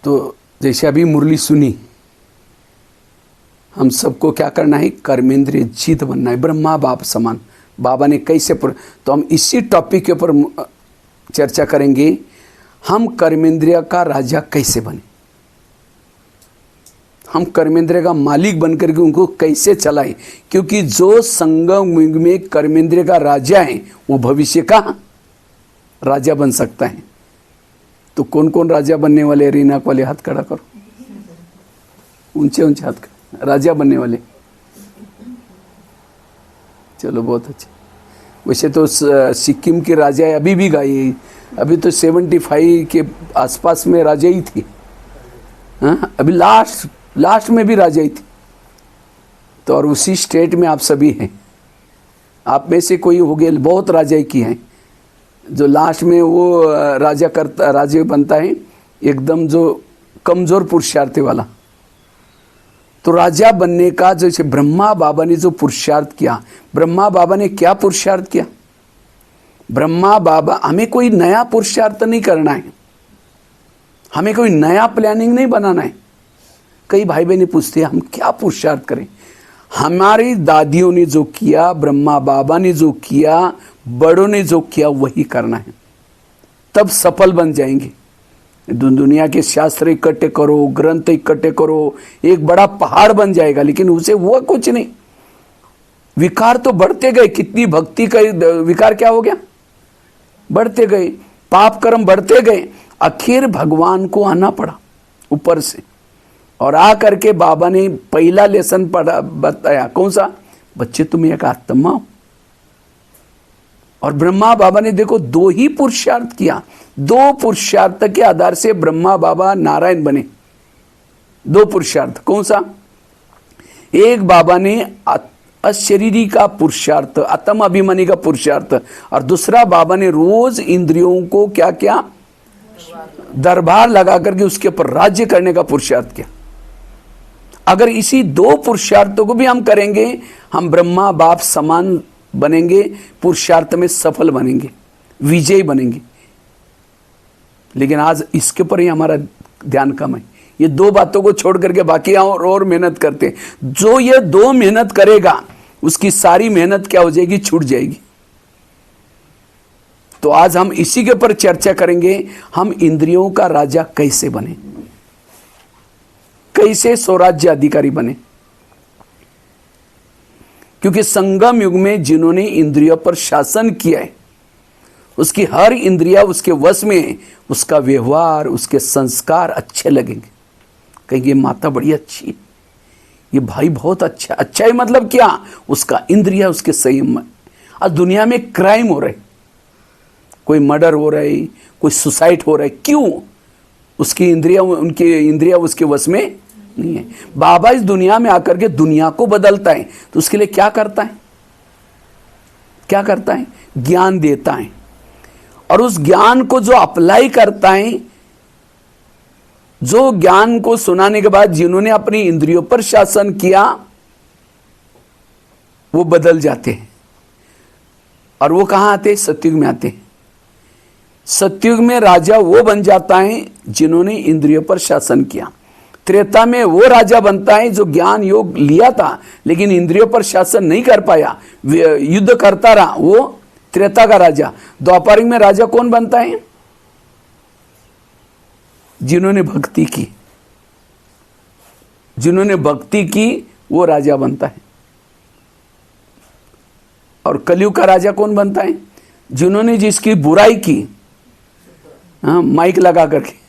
तो जैसे अभी मुरली सुनी, हम सबको क्या करना है, कर्मेंद्रिय जीत बनना है, ब्रह्मा बाप समान। बाबा ने कैसे तो हम इसी टॉपिक के ऊपर चर्चा करेंगे, हम कर्मेंद्रिय का राजा कैसे बने, हम कर्मेंद्रिय का मालिक बनकर के उनको कैसे चलाएं। क्योंकि जो संगम युग में कर्मेंद्रिय का राजा है वो भविष्य का राजा बन सकता है। तो कौन कौन राजा बनने वाले, रीनाक वाले हाथ खड़ा करो, ऊंचे ऊंचे हाथ खड़ा, राजा बनने वाले। चलो बहुत अच्छे। वैसे तो सिक्किम के राजा अभी भी गए, अभी तो 75 के आसपास में राजा ही थी। हाँ, अभी लास्ट में भी राजा ही थी। तो और उसी स्टेट में आप सभी हैं, आप में से कोई हो गए, बहुत राजा की हैं, जो लास्ट में वो राजा बनता है, एकदम जो कमज़ोर पुरुषार्थी वाला। तो राजा बनने का जैसे ब्रह्मा बाबा ने जो पुरुषार्थ किया, ब्रह्मा बाबा ने क्या पुरुषार्थ किया, ब्रह्मा बाबा, हमें कोई नया पुरुषार्थ नहीं करना है, हमें कोई नया प्लानिंग नहीं बनाना है। कई भाई बहनें पूछते हैं हम क्या पुरुषार्थ करें। हमारी दादियों ने जो किया, ब्रह्मा बाबा ने जो किया, बड़ों ने जो किया, वही करना है, तब सफल बन जाएंगे। दुनिया के शास्त्र इकट्ठे करो, ग्रंथ इकट्ठे करो, एक बड़ा पहाड़ बन जाएगा, लेकिन उसे हुआ कुछ नहीं। विकार तो बढ़ते गए, कितनी भक्ति का विकार क्या हो गया, बढ़ते गए, पाप कर्म बढ़ते गए, आखिर भगवान को आना पड़ा ऊपर से। और आ करके बाबा ने पहला लेसन पढ़ा, बताया कौन सा, बच्चे तुम एक आत्मा हो। और ब्रह्मा बाबा ने देखो 2 ही पुरुषार्थ किया, 2 पुरुषार्थ के आधार से ब्रह्मा बाबा नारायण बने। 2 पुरुषार्थ कौन सा, एक बाबा ने अशरीरी का पुरुषार्थ, आत्म अभिमानी का पुरुषार्थ, और दूसरा बाबा ने रोज इंद्रियों को क्या क्या दरबार लगा करके उसके ऊपर राज्य करने का पुरुषार्थ किया। अगर इसी 2 पुरुषार्थों को भी हम करेंगे, हम ब्रह्मा बाप समान बनेंगे, पुरुषार्थ में सफल बनेंगे, विजयी बनेंगे। लेकिन आज इसके ऊपर ही हमारा ध्यान कम है। ये 2 बातों को छोड़ करके बाकी और मेहनत करते हैं। जो ये 2 मेहनत करेगा उसकी सारी मेहनत क्या हो जाएगी, छूट जाएगी। तो आज हम इसी के ऊपर चर्चा करेंगे, हम इंद्रियों का राजा कैसे बने, कैसे स्वराज्य अधिकारी बने। क्योंकि संगम युग में जिन्होंने इंद्रियों पर शासन किया है, उसकी हर इंद्रिया उसके वश में है, उसका व्यवहार, उसके संस्कार अच्छे लगेंगे। कहेंगे माता बड़ी अच्छी है, ये भाई बहुत अच्छा। अच्छा ही मतलब क्या, उसका इंद्रिया उसके संयम में। आज दुनिया में क्राइम हो रहे, कोई मर्डर हो रहा है, कोई सुसाइड हो रहा है, क्यों, उसकी इंद्रिया, उनकी इंद्रिया उसके वश में नहीं है। बाबा इस दुनिया में आकर के दुनिया को बदलता है, तो उसके लिए क्या करता है, क्या करता है, ज्ञान देता है। और उस ज्ञान को जो अप्लाई करता है, जो ज्ञान को सुनाने के बाद जिन्होंने अपनी इंद्रियों पर शासन किया, वो बदल जाते हैं। और वो कहां आते हैं, सतयुग में आते हैं। सतयुग में राजा वो बन जाता है जिन्होंने इंद्रियों पर शासन किया। त्रेता में वो राजा बनता है जो ज्ञान योग लिया था लेकिन इंद्रियों पर शासन नहीं कर पाया, युद्ध करता रहा, वो त्रेता का राजा। द्वापर में राजा कौन बनता है, जिन्होंने भक्ति की, जिन्होंने भक्ति की वो राजा बनता है। और कलयुग का राजा कौन बनता है, जिन्होंने जिसकी बुराई की, हाँ, माइक लगा करके,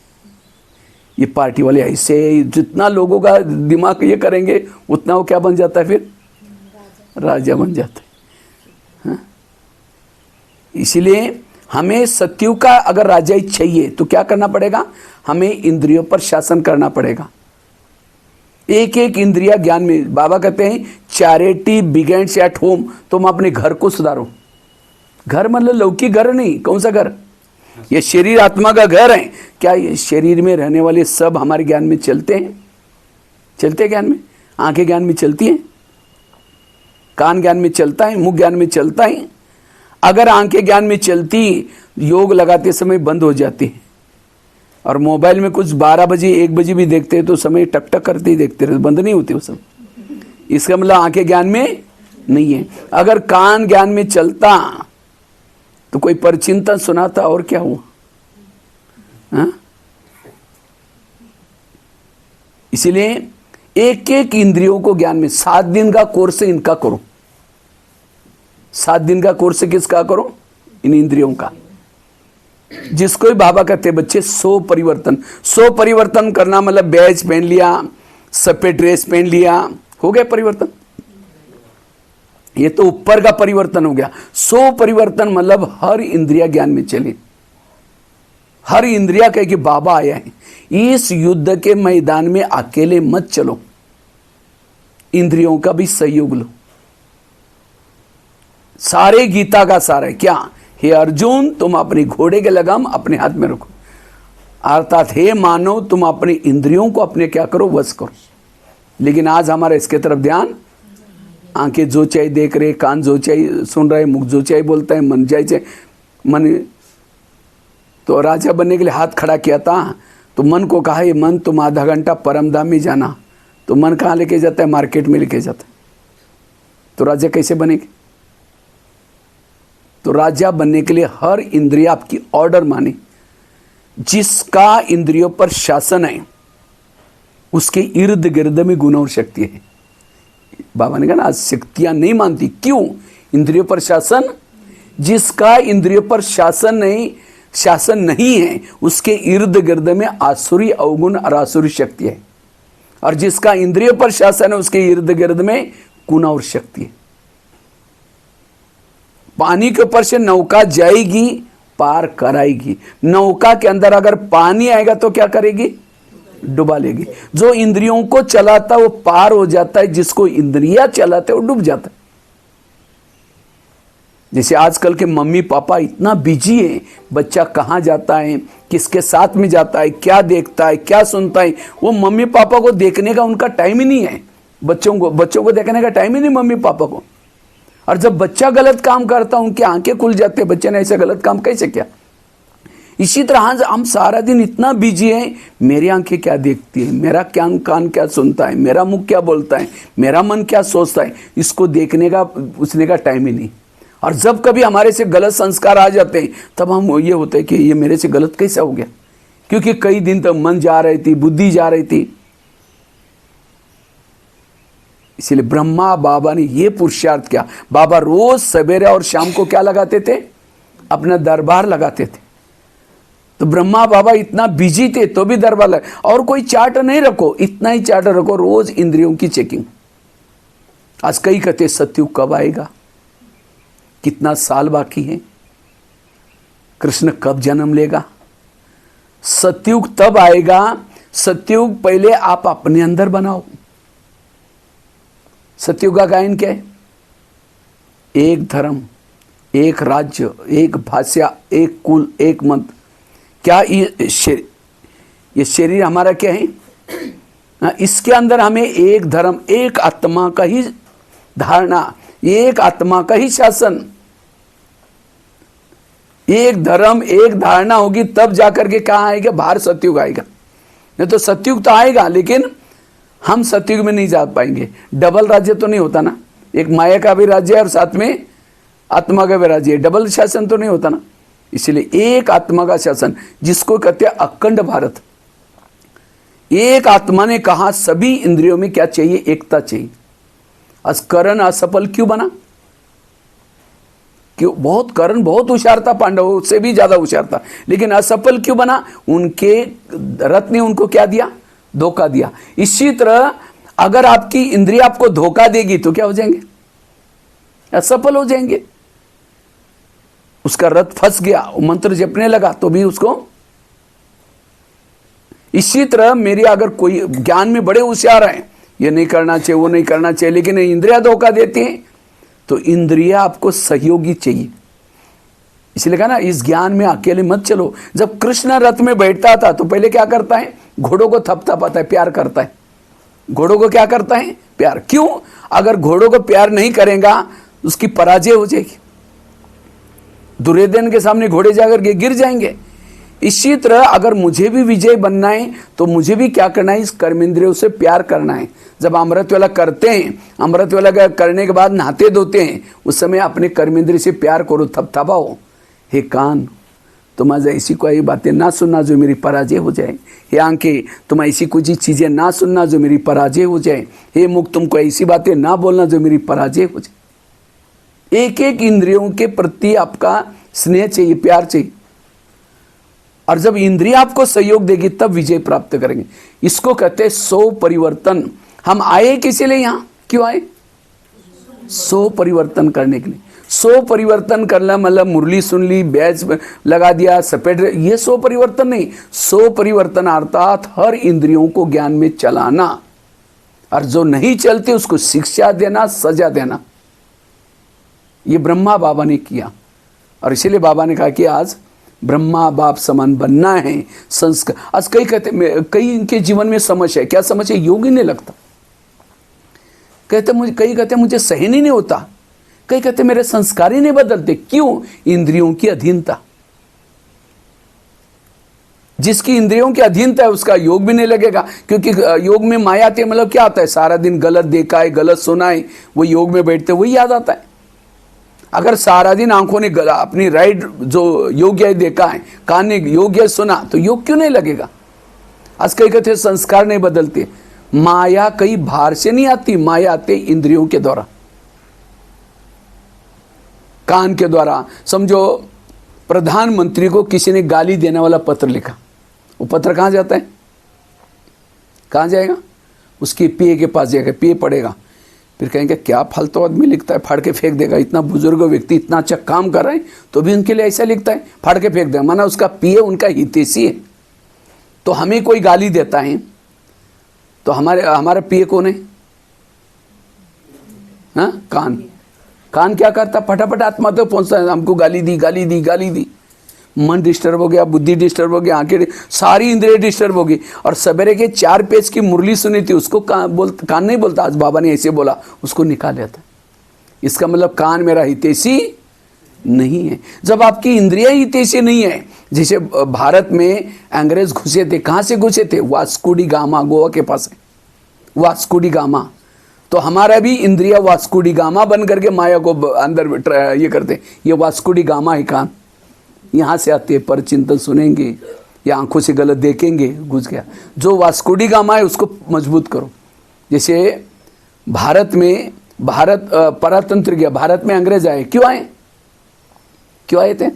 ये पार्टी वाले ऐसे, जितना लोगों का दिमाग ये करेंगे उतना वो क्या बन जाता है, फिर राजा बन जाता है। हाँ? इसीलिए हमें सतयुग का अगर राजा ही चाहिए तो क्या करना पड़ेगा, हमें इंद्रियों पर शासन करना पड़ेगा। एक एक इंद्रिया ज्ञान में, बाबा कहते हैं चैरिटी बिगिंस एट होम। तुम अपने घर को सुधारो। घर मतलब लौकिक घर नहीं, कौन सा घर, ये शरीर आत्मा का घर है। क्या ये शरीर में रहने वाले सब हमारे ज्ञान में चलते हैं, चलते हैं ज्ञान में, आंखें ज्ञान में चलती हैं, कान ज्ञान में चलता है, मुंह ज्ञान में चलता है। अगर आंखें ज्ञान में चलती, योग लगाते समय बंद हो जाती है, और मोबाइल में कुछ 12 बजे 1 बजे भी देखते हैं तो समय टक टक करते ही देखते रहते, बंद नहीं होते वो सब। इसका मतलब आंखें ज्ञान में नहीं है। अगर कान ज्ञान में चलता तो कोई परचिंतन सुनाता और क्या हुआ, हाँ? इसीलिए एक एक इंद्रियों को ज्ञान में 7 दिन का कोर्स इनका करो। 7 दिन का कोर्स किसका करो? इन इंद्रियों का। जिसको भी बाबा कहते बच्चे 100 परिवर्तन। 100 परिवर्तन करना मतलब बैज पहन लिया, सफेद ड्रेस पहन लिया, हो गया परिवर्तन। ये तो ऊपर का परिवर्तन हो गया। 100 परिवर्तन मतलब हर इंद्रिया ज्ञान में चले। हर इंद्रिया कहे कि बाबा आया है। इस युद्ध के मैदान में अकेले मत चलो, इंद्रियों का भी सहयोग लो। सारे गीता का सार है क्या? हे अर्जुन, तुम अपने घोड़े के लगाम अपने हाथ में रखो। अर्थात हे मानव, तुम अपनी इंद्रियों को अपने क्या करो? वश करो। लेकिन आज हमारा इसके तरफ ध्यान, आंखें जो चाहे देख रहे, कान जो चाहे सुन रहे, मुख जो चाहे बोलता है, मन चाहे मन। तो राजा बनने के लिए हाथ खड़ा किया था, तो मन को कहा ये मन तुम आधा घंटा परमधाम में जाना। तो मन कहाँ लेके जाता है? मार्केट में लेके जाता है। तो राजा कैसे बनेगी? तो राजा बनने के लिए हर इंद्रिय आपकी ऑर्डर माने। जिसका इंद्रियों पर शासन है उसके इर्द गिर्द में गुण और शक्ति है। बाबा ने कहा ना, आज शक्तियां नहीं मानती। क्यों? इंद्रियों पर शासन। जिसका इंद्रियों पर शासन नहीं है उसके इर्द गिर्द में आसुरी अवगुण और आसुरी शक्ति है। और जिसका इंद्रियों पर शासन है उसके इर्द गिर्द में गुण और शक्ति है। पानी के ऊपर से नौका जाएगी, पार कराएगी। नौका के अंदर अगर पानी आएगा तो क्या करेगी? डुबा लेगी। जो इंद्रियों को चलाता है वो पार हो जाता है, जिसको इंद्रियां चलाते वो डूब जाता है। जैसे आजकल के मम्मी पापा इतना बिजी है, बच्चा कहाँ जाता है, किसके साथ में जाता है, क्या देखता है, क्या सुनता है, वो मम्मी पापा को देखने का उनका टाइम ही नहीं है। बच्चों को देखने का टाइम ही नहीं मम्मी पापा को। और जब बच्चा गलत काम करता उनकी आंखें खुल जाती है, बच्चे ने ऐसा गलत काम कैसे किया। इसी तरह हम सारा दिन इतना बिजी हैं, मेरी आंखें क्या देखती है, मेरा कान क्या सुनता है, मेरा मुख क्या बोलता है, मेरा मन क्या सोचता है, इसको देखने का उसने का टाइम ही नहीं। और जब कभी हमारे से गलत संस्कार आ जाते हैं तब हम ये होते हैं कि ये मेरे से गलत कैसा हो गया, क्योंकि कई दिन तक मन जा रही थी, बुद्धि जा रही थी। इसलिए ब्रह्मा बाबा ने ये पुरुषार्थ किया। बाबा रोज सवेरे और शाम को क्या लगाते थे? अपना दरबार लगाते थे। तो ब्रह्मा बाबा इतना बिजी थे तो भी दरबार लगा। और कोई चार्ट नहीं रखो, इतना ही चार्ट रखो, रोज इंद्रियों की चेकिंग। आज कई कहते सत्युग कब आएगा, कितना साल बाकी है, कृष्ण कब जन्म लेगा। सत्युग तब आएगा, सत्युग पहले आप अपने अंदर बनाओ। सत्युग का गायन क्या है? एक धर्म, एक राज्य, एक भाषा, एक कुल, एक मंत्र। क्या ये शरीर हमारा क्या है? इसके अंदर हमें एक धर्म, एक आत्मा का ही धारणा, एक आत्मा का ही शासन, एक धर्म, एक धारणा होगी तब जाकर के कहाँ आएगा? बाहर सत्युग आएगा। नहीं तो सत्युग तो आएगा लेकिन हम सत्युग में नहीं जा पाएंगे। डबल राज्य तो नहीं होता ना, एक माया का भी राज्य है और साथ में आत्मा का भी राज्य है, डबल शासन तो नहीं होता ना। इसलिए एक आत्मा का शासन, जिसको कहते हैं अखंड भारत। एक आत्मा ने कहा सभी इंद्रियों में क्या चाहिए? एकता चाहिए। कर्ण असफल क्यों बना? क्यों? कर्ण बहुत होशियार था, पांडवों से भी ज्यादा होशियार था, लेकिन असफल क्यों बना? उनके रथ ने उनको क्या दिया? धोखा दिया। इसी तरह अगर आपकी इंद्रिय आपको धोखा देगी तो क्या हो जाएंगे? असफल हो जाएंगे। उसका रथ फंस गया, वो मंत्र जपने लगा तो भी उसको। इसी तरह मेरी अगर कोई ज्ञान में बड़े होशियार हैं, ये नहीं करना चाहिए, वो नहीं करना चाहिए, लेकिन इंद्रिया धोखा देती हैं, तो इंद्रिया आपको सहयोगी चाहिए। इसलिए कहा ना, इस ज्ञान में अकेले मत चलो। जब कृष्ण रथ में बैठता था तो पहले क्या करता है? घोड़ों को थपथपाता है, प्यार करता है। घोड़ों को क्या करता है? प्यार। क्यों? अगर घोड़ों को प्यार नहीं करेगा उसकी पराजय हो जाएगी। दुर्योधन के सामने घोड़े जाकर के गिर जाएंगे। इसी तरह अगर मुझे भी विजय बनना है तो मुझे भी क्या करना है, इस कर्मेंद्रियों से प्यार करना है। जब अमृत वेला करते हैं, अमृत वेला करने के बाद नहाते धोते हैं, उस समय अपने कर्मेंद्रिय से प्यार करो, थपथपाओ। हे कान, तुम आज ऐसी कोई बातें ना सुनना जो मेरी पराजय हो जाए। हे आंखें, तुम ऐसी कुछ चीज़ें ना सुनना जो मेरी पराजय हो जाए। हे मुख, तुमको ऐसी बातें ना बोलना जो मेरी पराजय हो जाए। एक एक इंद्रियों के प्रति आपका स्नेह चाहिए, प्यार चाहिए। और जब इंद्रिया आपको सहयोग देगी तब विजय प्राप्त करेंगे। इसको कहते हैं सो परिवर्तन। हम आए किसी लिए यहाँ, क्यों आए? सो परिवर्तन करने के लिए। सो परिवर्तन करना मतलब मुरली सुन ली, बैच लगा दिया, सपेट, ये सो परिवर्तन नहीं। सो परिवर्तन अर्थात हर इंद्रियों को ज्ञान में चलाना, और जो नहीं चलते उसको शिक्षा देना, सजा देना। ये ब्रह्मा बाबा ने किया, और इसीलिए बाबा ने कहा कि आज ब्रह्मा बाप समान बनना है। संस्कार आज कई कहते, कई इनके जीवन में समस्या है। क्या समस्या? योग ही नहीं लगता। कहते मुझे, कई कहते मुझे सहन ही नहीं होता, कई कहते मेरे संस्कार ही नहीं बदलते। क्यों? इंद्रियों की अधीनता। जिसकी इंद्रियों की अधीनता है उसका योग भी नहीं लगेगा, क्योंकि योग में माया आती है। मतलब क्या आता है? सारा दिन गलत देखा है, गलत सुना है, वो योग में बैठते वही याद आता है। अगर सारा दिन आंखों ने अपनी राइट जो योग्य देखा है, कान ने योग्य सुना, तो योग क्यों नहीं लगेगा? आज कई कहते संस्कार नहीं बदलते। माया कई बाहर से नहीं आती, माया आते इंद्रियों के द्वारा, कान के द्वारा। समझो प्रधानमंत्री को किसी ने गाली देने वाला पत्र लिखा, वो पत्र कहाँ जाता है? कहाँ जाएगा? उसके पीए के पास जाएगा, पीए पड़ेगा, फिर कहेंगे क्या फालतू आदमी लिखता है, फाड़ के फेंक देगा। इतना बुजुर्ग व्यक्ति इतना अच्छा काम कर रहे हैं तो भी उनके लिए ऐसा लिखता है, फाड़ के फेंक देगा। माना उसका पीए उनका हितैषी है। तो हमें कोई गाली देता है तो हमारा पीए कौन है? हाँ, कान। कान क्या करता? फटाफट आत्मा तो पहुंचता है, हमको गाली दी, गाली दी, गाली दी। मन डिस्टर्ब हो गया, बुद्धि डिस्टर्ब हो गया, आंखें, सारी इंद्रिय डिस्टर्ब हो गई। और सवेरे के 4 पेज की मुरली सुनी थी, उसको कान नहीं बोलता, आज बाबा ने ऐसे बोला, उसको निकाल लेता। इसका मतलब कान मेरा हितैषी नहीं है। जब आपकी इंद्रिया हितैषी नहीं है, जैसे भारत में अंग्रेज घुसे थे, कहाँ से घुसे थे? वास्को डी गामा, गोवा के पास है वास्को डी गामा। तो हमारा भी इंद्रिया वास्को डी गामा बन करके माया को अंदर ये करते। ये वास्को डी गामा है कान, यहाँ से आते हैं, पर चिंतन सुनेंगे या आंखों से गलत देखेंगे, घुस गया। जो वास्को डी गामा है उसको मजबूत करो। जैसे भारत में परतंत्र गया, भारत में अंग्रेज आए, क्यों आए? क्यों आए थे?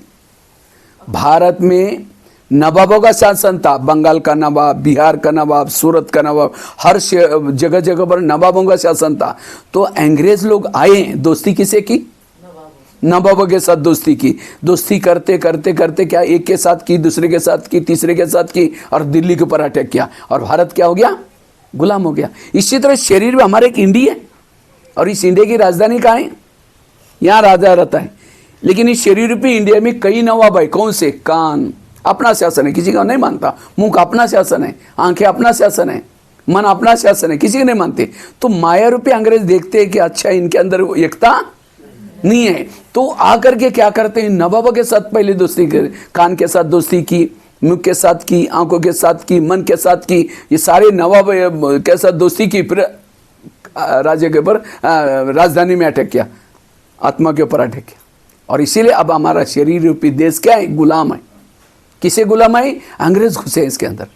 भारत में नवाबों का शासन था, बंगाल का नवाब, बिहार का नवाब, सूरत का नवाब, हर जगह जगह पर नवाबों का शासन था। तो अंग्रेज लोग आए, दोस्ती किसे की? नवाबों के साथ दोस्ती की। दोस्ती करते करते करते क्या, एक के साथ की, दूसरे के साथ की, तीसरे के साथ की, और दिल्ली के ऊपर अटैक किया, और भारत क्या हो गया? गुलाम हो गया। इसी तरह शरीर में हमारे एक इंडिया है, और इस इंडिया की राजधानी कहाँ है? यहाँ राजा रहता है। लेकिन इस शरीर पे इंडिया में कई नवाब है। कौन से? कान अपना शासन है, किसी का नहीं मानता। मुंह का अपना शासन है, आंखें अपना शासन है, मन अपना शासन है, किसी के नहीं मानते। तो माया रूपी अंग्रेज देखते हैं कि अच्छा इनके अंदर एकता नहीं है, तो आकर के क्या करते हैं? नवाबों के साथ पहले दोस्ती कर, कान के साथ दोस्ती की, मुख के साथ की, आंखों के साथ की, मन के साथ की, ये सारे नवाब के साथ दोस्ती की। फिर राज्य के ऊपर, राजधानी में अटैक किया, आत्मा के ऊपर अटैक किया। और इसीलिए अब हमारा शरीर रूपी देश क्या है? गुलाम है। किसे गुलाम है? अंग्रेज घुसे इसके अंदर।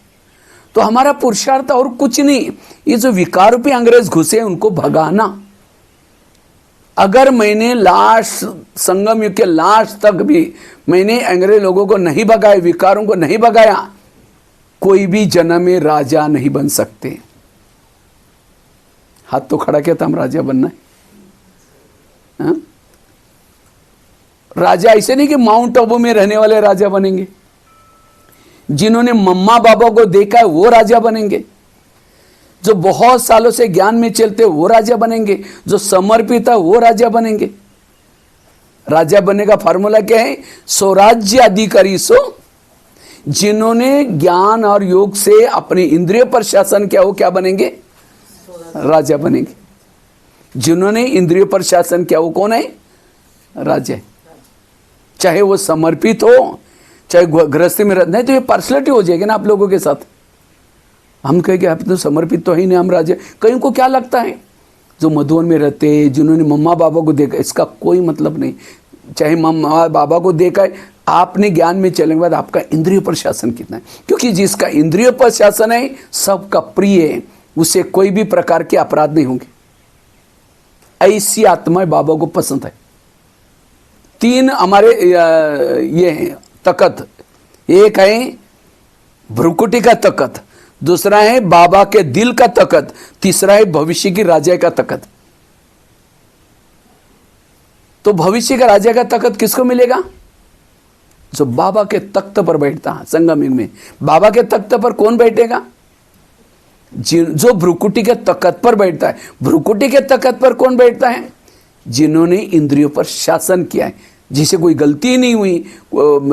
तो हमारा पुरुषार्थ और कुछ नहीं, ये जो विकार रूपी अंग्रेज घुसे उनको भगाना। अगर मैंने लास्ट संगम युग के लास्ट तक भी मैंने अंग्रेज लोगों को नहीं भगाया, विकारों को नहीं भगाया, कोई भी जन्म में राजा नहीं बन सकते। हाथ तो खड़ा किया था, हम राजा बनना है। हाँ? राजा ऐसे नहीं कि माउंट आबू में रहने वाले राजा बनेंगे। जिन्होंने मम्मा बाबा को देखा है वो राजा बनेंगे। जो बहुत सालों से ज्ञान में चलते वो राजा बनेंगे। जो समर्पित है वो राजा बनेंगे। राजा बनने का फार्मूला क्या है? स्वराज्य अधिकारी सो, जिन्होंने ज्ञान और योग से अपने इंद्रिय पर शासन किया वो क्या बनेंगे? राजा बनेंगे। जिन्होंने इंद्रिय पर शासन किया वो कौन है? राजा है। चाहे वो समर्पित हो, चाहे गृहस्थी में नहीं तो ये पर्सनैलिटी हो जाएगी ना आप लोगों के साथ। हम कहेंगे आप तो समर्पित तो ही नहीं, हम राजे। कईयों को क्या लगता है जो मधुवन में रहते हैं, जिन्होंने मम्मा बाबा को देखा, इसका कोई मतलब नहीं। चाहे मम्मा बाबा को देखा है, आपने ज्ञान में चलने के बाद आपका इंद्रियों पर शासन कितना है, क्योंकि जिसका इंद्रियों पर शासन है सबका प्रिय है, उसे कोई भी प्रकार के अपराध नहीं होंगे। ऐसी आत्माएं बाबा को पसंद है। 3 हमारे ये हैं तकत, एक है भ्रुकुटी का तकत, दूसरा है बाबा के दिल का तकत, तीसरा है भविष्य की राजा का तकत। तो भविष्य का राजा का तकत किसको मिलेगा? जो बाबा के तख्त पर बैठता है। संगम युग में बाबा के तख्त पर कौन बैठेगा? जो भ्रुकुटी के तकत पर बैठता है। भ्रुकुटी के तकत पर कौन बैठता है? जिन्होंने इंद्रियों पर शासन किया है, जिसे कोई गलती ही नहीं हुई,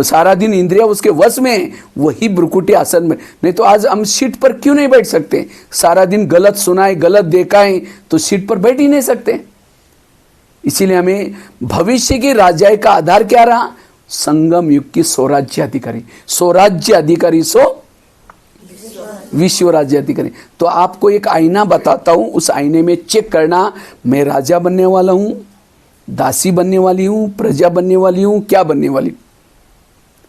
सारा दिन इंद्रिया उसके वश में है, वही भ्रुकुटी आसन में। नहीं तो आज हम सीट पर क्यों नहीं बैठ सकते? सारा दिन गलत सुना है, गलत देखा है, तो सीट पर बैठ ही नहीं सकते। इसीलिए हमें भविष्य की राजाई का आधार क्या रहा? संगम युग की स्वराज्य अधिकारी। स्वराज्य अधिकारी सो विश्व राज्य अधिकारी। तो आपको एक आईना बताता हूं, उस आईने में चेक करना, मैं राजा बनने वाला हूं, दासी बनने वाली हूं, प्रजा बनने वाली हूं, क्या बनने वाली हूं,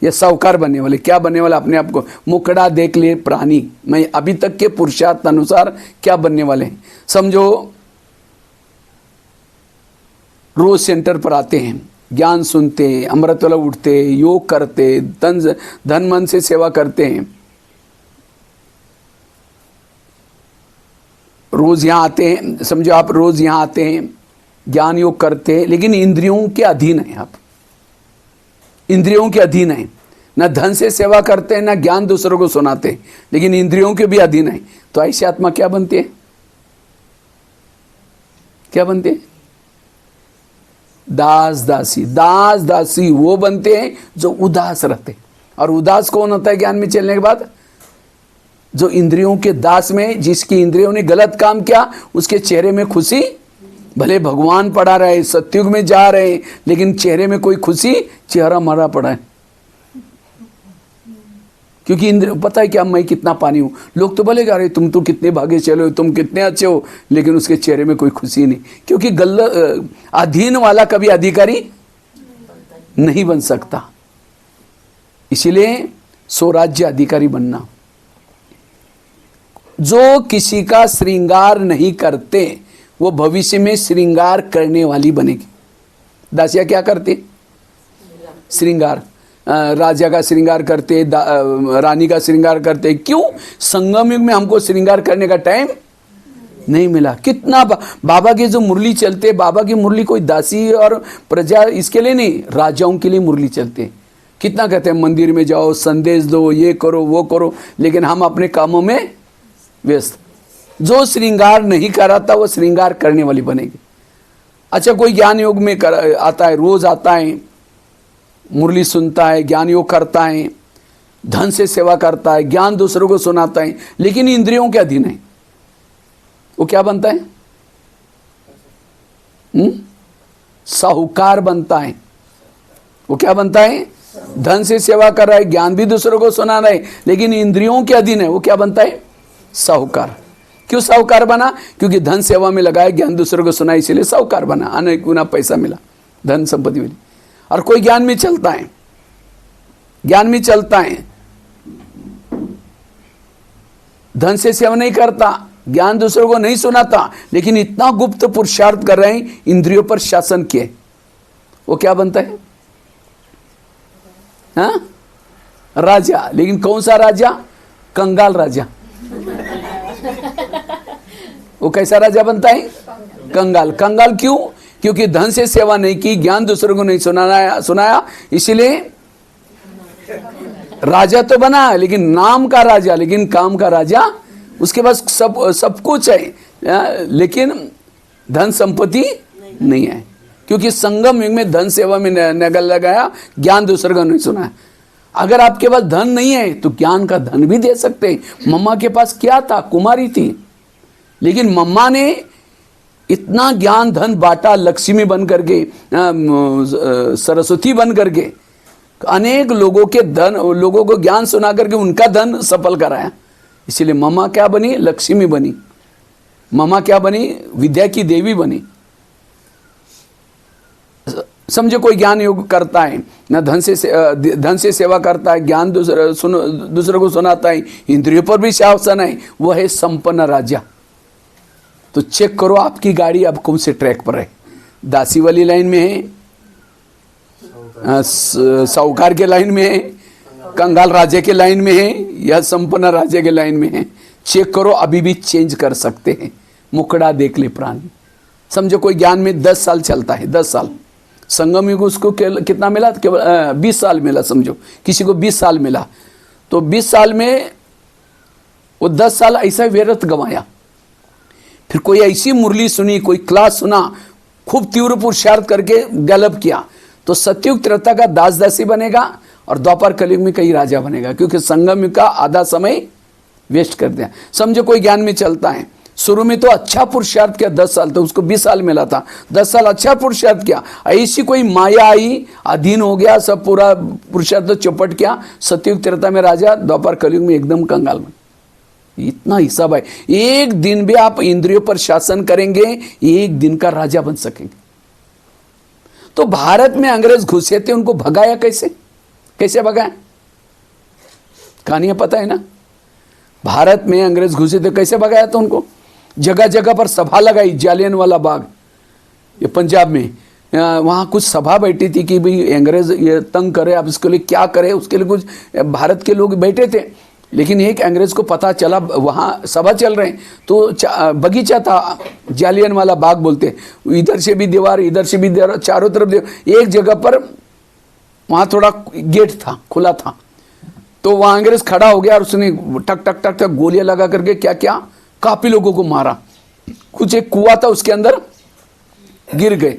या साहूकार बनने वाले, क्या बनने वाला? अपने आप को मुकड़ा देख ले प्राणी, मैं अभी तक के पुरुषार्थ अनुसार क्या बनने वाले हैं। समझो रोज सेंटर पर आते हैं, ज्ञान सुनते, अमृत वाला उठते, योग करते, धन मन से सेवा करते हैं, रोज यहाँ आते हैं। समझो आप रोज यहाँ आते हैं, ज्ञान योग करते हैं, लेकिन इंद्रियों के अधीन है। आप इंद्रियों के अधीन है, ना धन से सेवा करते हैं, ना ज्ञान दूसरों को सुनाते हैं, लेकिन इंद्रियों के भी अधीन है। तो ऐसी आत्मा क्या बनती है? क्या बनते हैं? दास दासी। दास दासी वो बनते हैं जो उदास रहते। और उदास कौन होता है ज्ञान में चलने के बाद? जो इंद्रियों के दास में, जिसकी इंद्रियों ने गलत काम किया, उसके चेहरे में खुशी, भले भगवान पढ़ा रहे, सत्युग में जा रहे, लेकिन चेहरे में कोई खुशी, चेहरा मरा पड़ा है। क्योंकि इंद्र पता है क्या, मैं कितना पानी हूं। लोग तो बोलेगा अरे तुम तो कितने भागे चलो, तुम कितने अच्छे हो, लेकिन उसके चेहरे में कोई खुशी नहीं। क्योंकि अधीन वाला कभी अधिकारी नहीं बन सकता। इसीलिए स्वराज्य अधिकारी बनना। जो किसी का श्रृंगार नहीं करते, वो भविष्य में श्रृंगार करने वाली बनेगी। दासिया क्या करते? श्रृंगार। राजा का श्रृंगार करते, रानी का श्रृंगार करते। क्यों? संगम युग में हमको श्रृंगार करने का टाइम नहीं मिला। कितना बाबा की जो मुरली चलते, बाबा की मुरली कोई दासी और प्रजा इसके लिए नहीं, राजाओं के लिए मुरली चलते। कितना कहते हैं मंदिर में जाओ, संदेश दो, ये करो वो करो, लेकिन हम अपने कामों में व्यस्त। जो श्रृंगार नहीं कराता वो श्रृंगार करने वाली बनेगी। अच्छा, कोई ज्ञान योग में आता है, रोज आता है, मुरली सुनता है, ज्ञान योग करता है, धन से सेवा करता है, ज्ञान दूसरों को सुनाता है, लेकिन इंद्रियों के अधीन है, वो क्या बनता है? साहूकार बनता है। वो क्या बनता है? धन से सेवा कर रहा है, ज्ञान भी दूसरों को सुना रहा है, लेकिन इंद्रियों के अधीन है। वो क्या बनता है? साहूकार। क्यों साहूकार बना? क्योंकि धन सेवा में लगाया, ज्ञान दूसरों को सुना, इसीलिए साहूकार बना, अनेक गुना पैसा मिला, धन संपत्ति मिली। और कोई ज्ञान में चलता है, ज्ञान में चलता है, धन से सेवा नहीं करता, ज्ञान दूसरों को नहीं सुनाता, लेकिन इतना गुप्त पुरुषार्थ कर रहे हैं, इंद्रियों पर शासन किए, वो क्या बनता है? हाँ? राजा। लेकिन कौन सा राजा? कंगाल राजा। वो कैसा राजा बनता है? कंगाल। कंगाल क्यों? क्योंकि धन से सेवा नहीं की, ज्ञान दूसरों को नहीं सुनाया, इसीलिए राजा तो बना, लेकिन नाम का राजा, लेकिन काम का राजा। उसके पास सब कुछ है, लेकिन धन संपत्ति नहीं है। क्योंकि संगम युग में धन सेवा में नगल लगाया, ज्ञान दूसरों को नहीं सुनाया। अगर आपके पास धन नहीं है तो ज्ञान का धन भी दे सकते हैं। मम्मा के पास क्या था? कुमारी थी, लेकिन मम्मा ने इतना ज्ञान धन बांटा, लक्ष्मी बन करके, सरस्वती बन करके। अनेक लोगों के धन, लोगों को ज्ञान सुना करके उनका धन सफल कराया। इसीलिए ममा क्या बनी? लक्ष्मी बनी। ममा क्या बनी? विद्या की देवी बनी। समझो कोई ज्ञान योग करता है ना, धन से सेवा करता है, ज्ञान दूसरे को सुनाता है, इंद्रियों पर भी शासन है, वह है संपन्न राजा। तो चेक करो आपकी गाड़ी अब कौन से ट्रैक पर है? दासी वाली लाइन में है, साहूकार के लाइन में है, कंगाल राजे के लाइन में है, या संपन्न राजे के लाइन में है? चेक करो, अभी भी चेंज कर सकते हैं। मुकड़ा देख ले प्राणी। समझो कोई ज्ञान में 10 साल चलता है, 10 साल। संगम युग उसको कितना मिला? केवल 20 साल मिला। समझो किसी को 20 साल मिला, तो 20 साल में वो 10 साल ऐसा व्यर्थ गंवाया। फिर कोई ऐसी मुरली सुनी, कोई क्लास सुना, खूब तीव्र पुरुषार्थ करके गलप किया, तो सतयुग त्रेता का दास दासी बनेगा और द्वापर कलयुग में कई राजा बनेगा, क्योंकि संगम युग का आधा समय वेस्ट कर दिया। समझो कोई ज्ञान में चलता है, शुरू में तो अच्छा पुरुषार्थ किया 10 साल, तो उसको 20 साल मिला था, 10 साल अच्छा पुरुषार्थ किया, ऐसी कोई माया आई, अधीन हो गया, सब पूरा पुरुषार्थ तो चौपट किया, सतयुग त्रेता में राजा, द्वापर कलयुग में एकदम कंगाल बन। इतना हिसाब है। एक दिन भी आप इंद्रियों पर शासन करेंगे, एक दिन का राजा बन सकेंगे। तो भारत में अंग्रेज घुसे थे, उनको भगाया कैसे? कैसे भगाया? कहानियां पता है ना। भारत में अंग्रेज घुसे थे, कैसे भगाया था उनको? जगह जगह पर सभा लगाई, जालियनवाला बाग, ये पंजाब में, वहाँ कुछ सभा बैठी थी कि भाई अंग्रेज ये तंग करे, आप इसके लिए क्या करें, उसके लिए कुछ भारत के लोग बैठे थे। लेकिन एक अंग्रेज को पता चला वहाँ सभा चल रहे हैं, तो बगीचा था, जालियनवाला बाग बोलते, इधर से भी दीवार, इधर से भी दीवार, चारों तरफ दीवार, एक जगह पर वहाँ थोड़ा गेट था, खुला था, तो वहाँ अंग्रेज खड़ा हो गया और उसने टक टक टक टक गोलियां लगा करके क्या क्या काफी लोगों को मारा। कुछ एक कुआं था उसके अंदर गिर गए।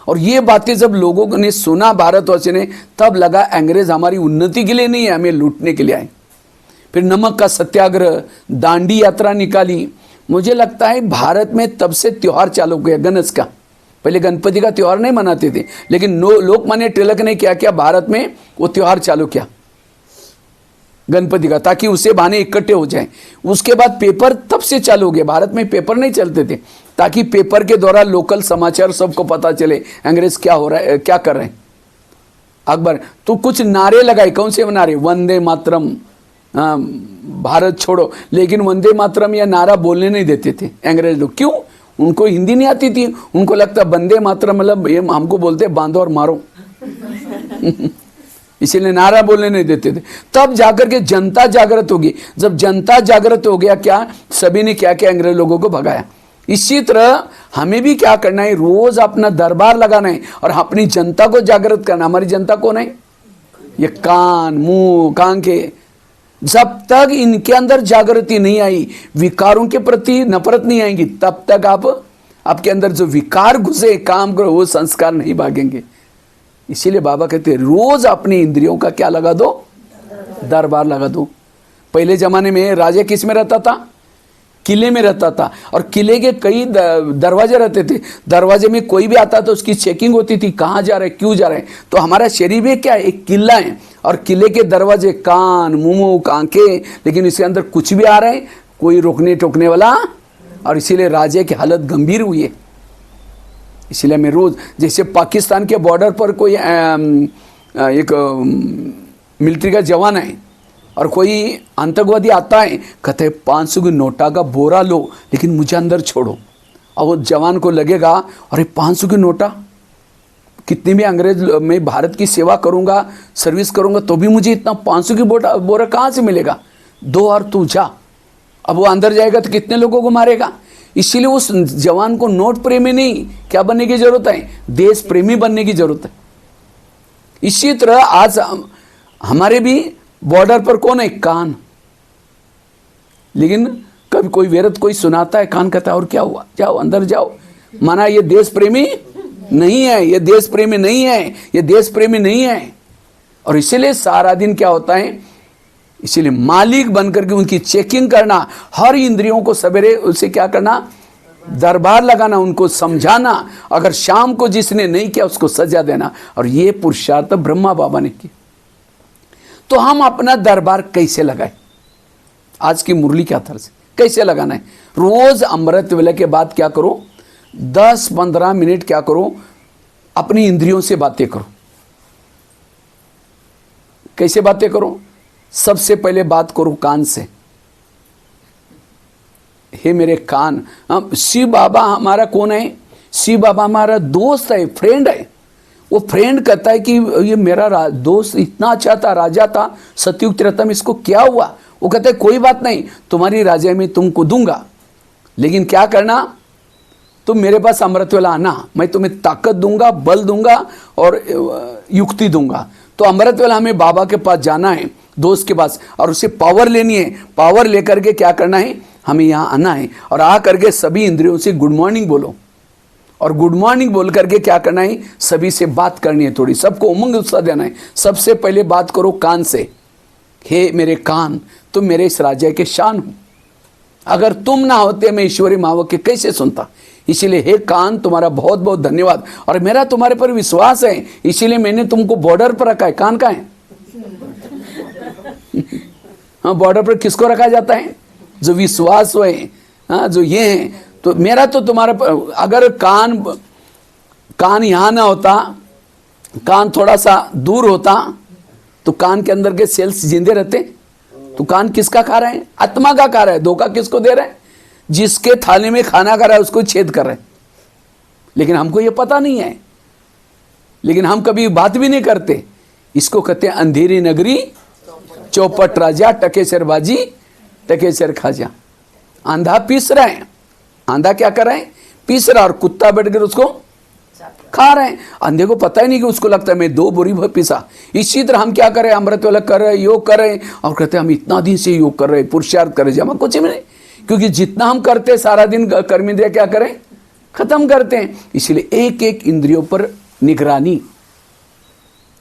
और ये बातें जब लोगों ने सुना, भारतवासी ने, तब लगा अंग्रेज हमारी उन्नति के लिए नहीं है, हमें लूटने के लिए आए। फिर नमक का सत्याग्रह, दांडी यात्रा निकाली। मुझे लगता है भारत में तब से त्योहार चालू हो गया गणेश का। पहले गणपति का त्योहार नहीं मनाते थे, लेकिन लोकमान्य तिलक ने क्या किया, भारत में वो त्योहार चालू किया गणपति का, ताकि उसे बहाने इकट्ठे हो जाएं। उसके बाद पेपर तब से चालू हो गया। भारत में पेपर नहीं चलते थे, ताकि पेपर के द्वारा लोकल समाचार सबको पता चले अंग्रेज क्या हो रहा है, क्या कर रहे हैं। अकबर तो कुछ नारे लगाए। कौन से नारे? वंदे मातरम, भारत छोड़ो। लेकिन वंदे मातरम या नारा बोलने नहीं देते थे अंग्रेज लोग। क्यों? उनको हिंदी नहीं आती थी। उनको लगता वंदे मातरम मतलब ये हमको बोलते बांधो और मारो इसीलिए नारा बोलने नहीं देते थे। तब जाकर के जनता जागृत होगी। जब जनता जागृत हो गया, क्या सभी ने क्या किया? अंग्रेज लोगों को भगाया। इसी तरह हमें भी क्या करना है? रोज अपना दरबार लगाना है और अपनी जनता को जागृत करना। हमारी जनता कौन है? ये कान, मुंह, कांखे। जब तक इनके अंदर जागृति नहीं आई, विकारों के प्रति नफरत नहीं आएगी, तब तक आपके अंदर जो विकार घुसे, काम करो, वो संस्कार नहीं भागेंगे। इसीलिए बाबा कहते हैं रोज अपनी इंद्रियों का क्या लगा दो? दरबार लगा दो। पहले जमाने में राजा किस में रहता था? किले में रहता था, और किले के कई दरवाजे रहते थे। दरवाजे में कोई भी आता तो उसकी चेकिंग होती थी, कहाँ जा रहे, क्यों जा रहे हैं। तो हमारा शरीर में क्या है? एक किला है, और किले के दरवाजे कान, मुंह, आंखें, लेकिन इसके अंदर कुछ भी आ रहा है, कोई रोकने टोकने वाला। और इसीलिए राजे की हालत गंभीर हुई है। इसलिए मैं रोज, जैसे पाकिस्तान के बॉर्डर पर कोई एक मिलिट्री का जवान है और कोई आतंकवादी आता है, कहते हैं 500 की नोटा का बोरा लो, लेकिन मुझे अंदर छोड़ो। और वो जवान को लगेगा अरे 500 की नोटा, कितनी भी अंग्रेज मैं भारत की सेवा करूंगा, सर्विस करूंगा, तो भी मुझे इतना 500 की बोरा कहाँ से मिलेगा? दो और तू जा। अब वो अंदर जाएगा तो कितने लोगों को मारेगा? इसीलिए उस जवान को नोट प्रेमी नहीं, क्या बनने की जरूरत है? देश प्रेमी बनने की जरूरत है। इसी तरह आज हमारे भी बॉर्डर पर कौन है? कान। लेकिन कभी कोई वेरत कोई सुनाता है, कान कहता है और क्या हुआ, जाओ अंदर जाओ। माना ये देश प्रेमी नहीं है, ये देश प्रेमी नहीं है, ये देश प्रेमी नहीं है। और इसीलिए सारा दिन क्या होता है? इसीलिए मालिक बनकर के उनकी चेकिंग करना, हर इंद्रियों को सवेरे उसे क्या करना? दरबार लगाना, उनको समझाना। अगर शाम को जिसने नहीं किया उसको सजा देना। और ये पुरुषार्थ ब्रह्मा बाबा ने किया। तो हम अपना दरबार कैसे लगाए? आज की मुरली क्या तरह से कैसे लगाना है? रोज अमृत वेला के बाद क्या करो, 10-15 मिनट क्या करो, अपनी इंद्रियों से बातें करो। कैसे बातें करो? सबसे पहले बात करो कान से। हे मेरे कान, शिव बाबा हमारा कौन है? शिव बाबा हमारा दोस्त है, फ्रेंड है। वो फ्रेंड कहता है कि ये मेरा दोस्त इतना अच्छा था, राजा था, सतयुग त्रेता में, इसको क्या हुआ? वो कहता है कोई बात नहीं, तुम्हारी राजा में तुमको दूंगा, लेकिन क्या करना, तुम मेरे पास अमृत वेला आना, मैं तुम्हें ताकत दूंगा, बल दूंगा और युक्ति दूंगा। तो अमृत वेला हमें बाबा के पास जाना है, दोस्त के पास, और उसे पावर लेनी है। पावर लेकर के क्या करना है, हमें यहाँ आना है और आ करके सभी इंद्रियों से गुड मॉर्निंग बोलो। और गुड मॉर्निंग बोल करके क्या करना है, सभी से बात करनी है, थोड़ी सबको उमंग उत्साह देना है। सबसे पहले बात करो कान से। हे मेरे कान, तुम मेरे इस राज्य के शान हो, अगर तुम ना होते मैं ईश्वरी महावाक्य कैसे सुनता? इसीलिए हे कान, तुम्हारा बहुत बहुत धन्यवाद, और मेरा तुम्हारे पर विश्वास है, इसीलिए मैंने तुमको बॉर्डर पर रखा है। कान का है? हाँ, बॉर्डर पर किसको रखा जाता है? जो विश्वास है, हाँ, जो ये है। तो मेरा तो तुम्हारे पर, अगर कान यहाँ ना होता, कान थोड़ा सा दूर होता, तो कान के अंदर के सेल्स जिंदे रहते। तो कान किसका खा रहे हैं? आत्मा का खा रहा है। धोखा किसको दे रहे हैं? जिसके थाली में खाना खा रहा है उसको छेद कर रहे हैं। लेकिन हमको ये पता नहीं है, लेकिन हम कभी बात भी नहीं करते। इसको कहते हैं अंधेरी नगरी चौपट राजा, टकेसर बाजी टकेसर खाजा। आंधा पीस रहे हैं, आंधा क्या कर रहे हैं? पीस रहा, और कुत्ता बैठकर उसको खा रहे हैं। अंधे को पता ही नहीं कि उसको लगता है मैं 2 बोरी पीसा। इसी तरह हम क्या करें, अमृत वेला कर रहे, योग कर रहे, और कहते हैं हम इतना दिन से योग कर रहे, पुरुषार्थ कर रहे, जमा कुछ भी नहीं। क्योंकि जितना हम करते सारा दिन कर्म इंद्रिया क्या करें, खत्म करते हैं। इसलिए एक एक इंद्रियों पर निगरानी।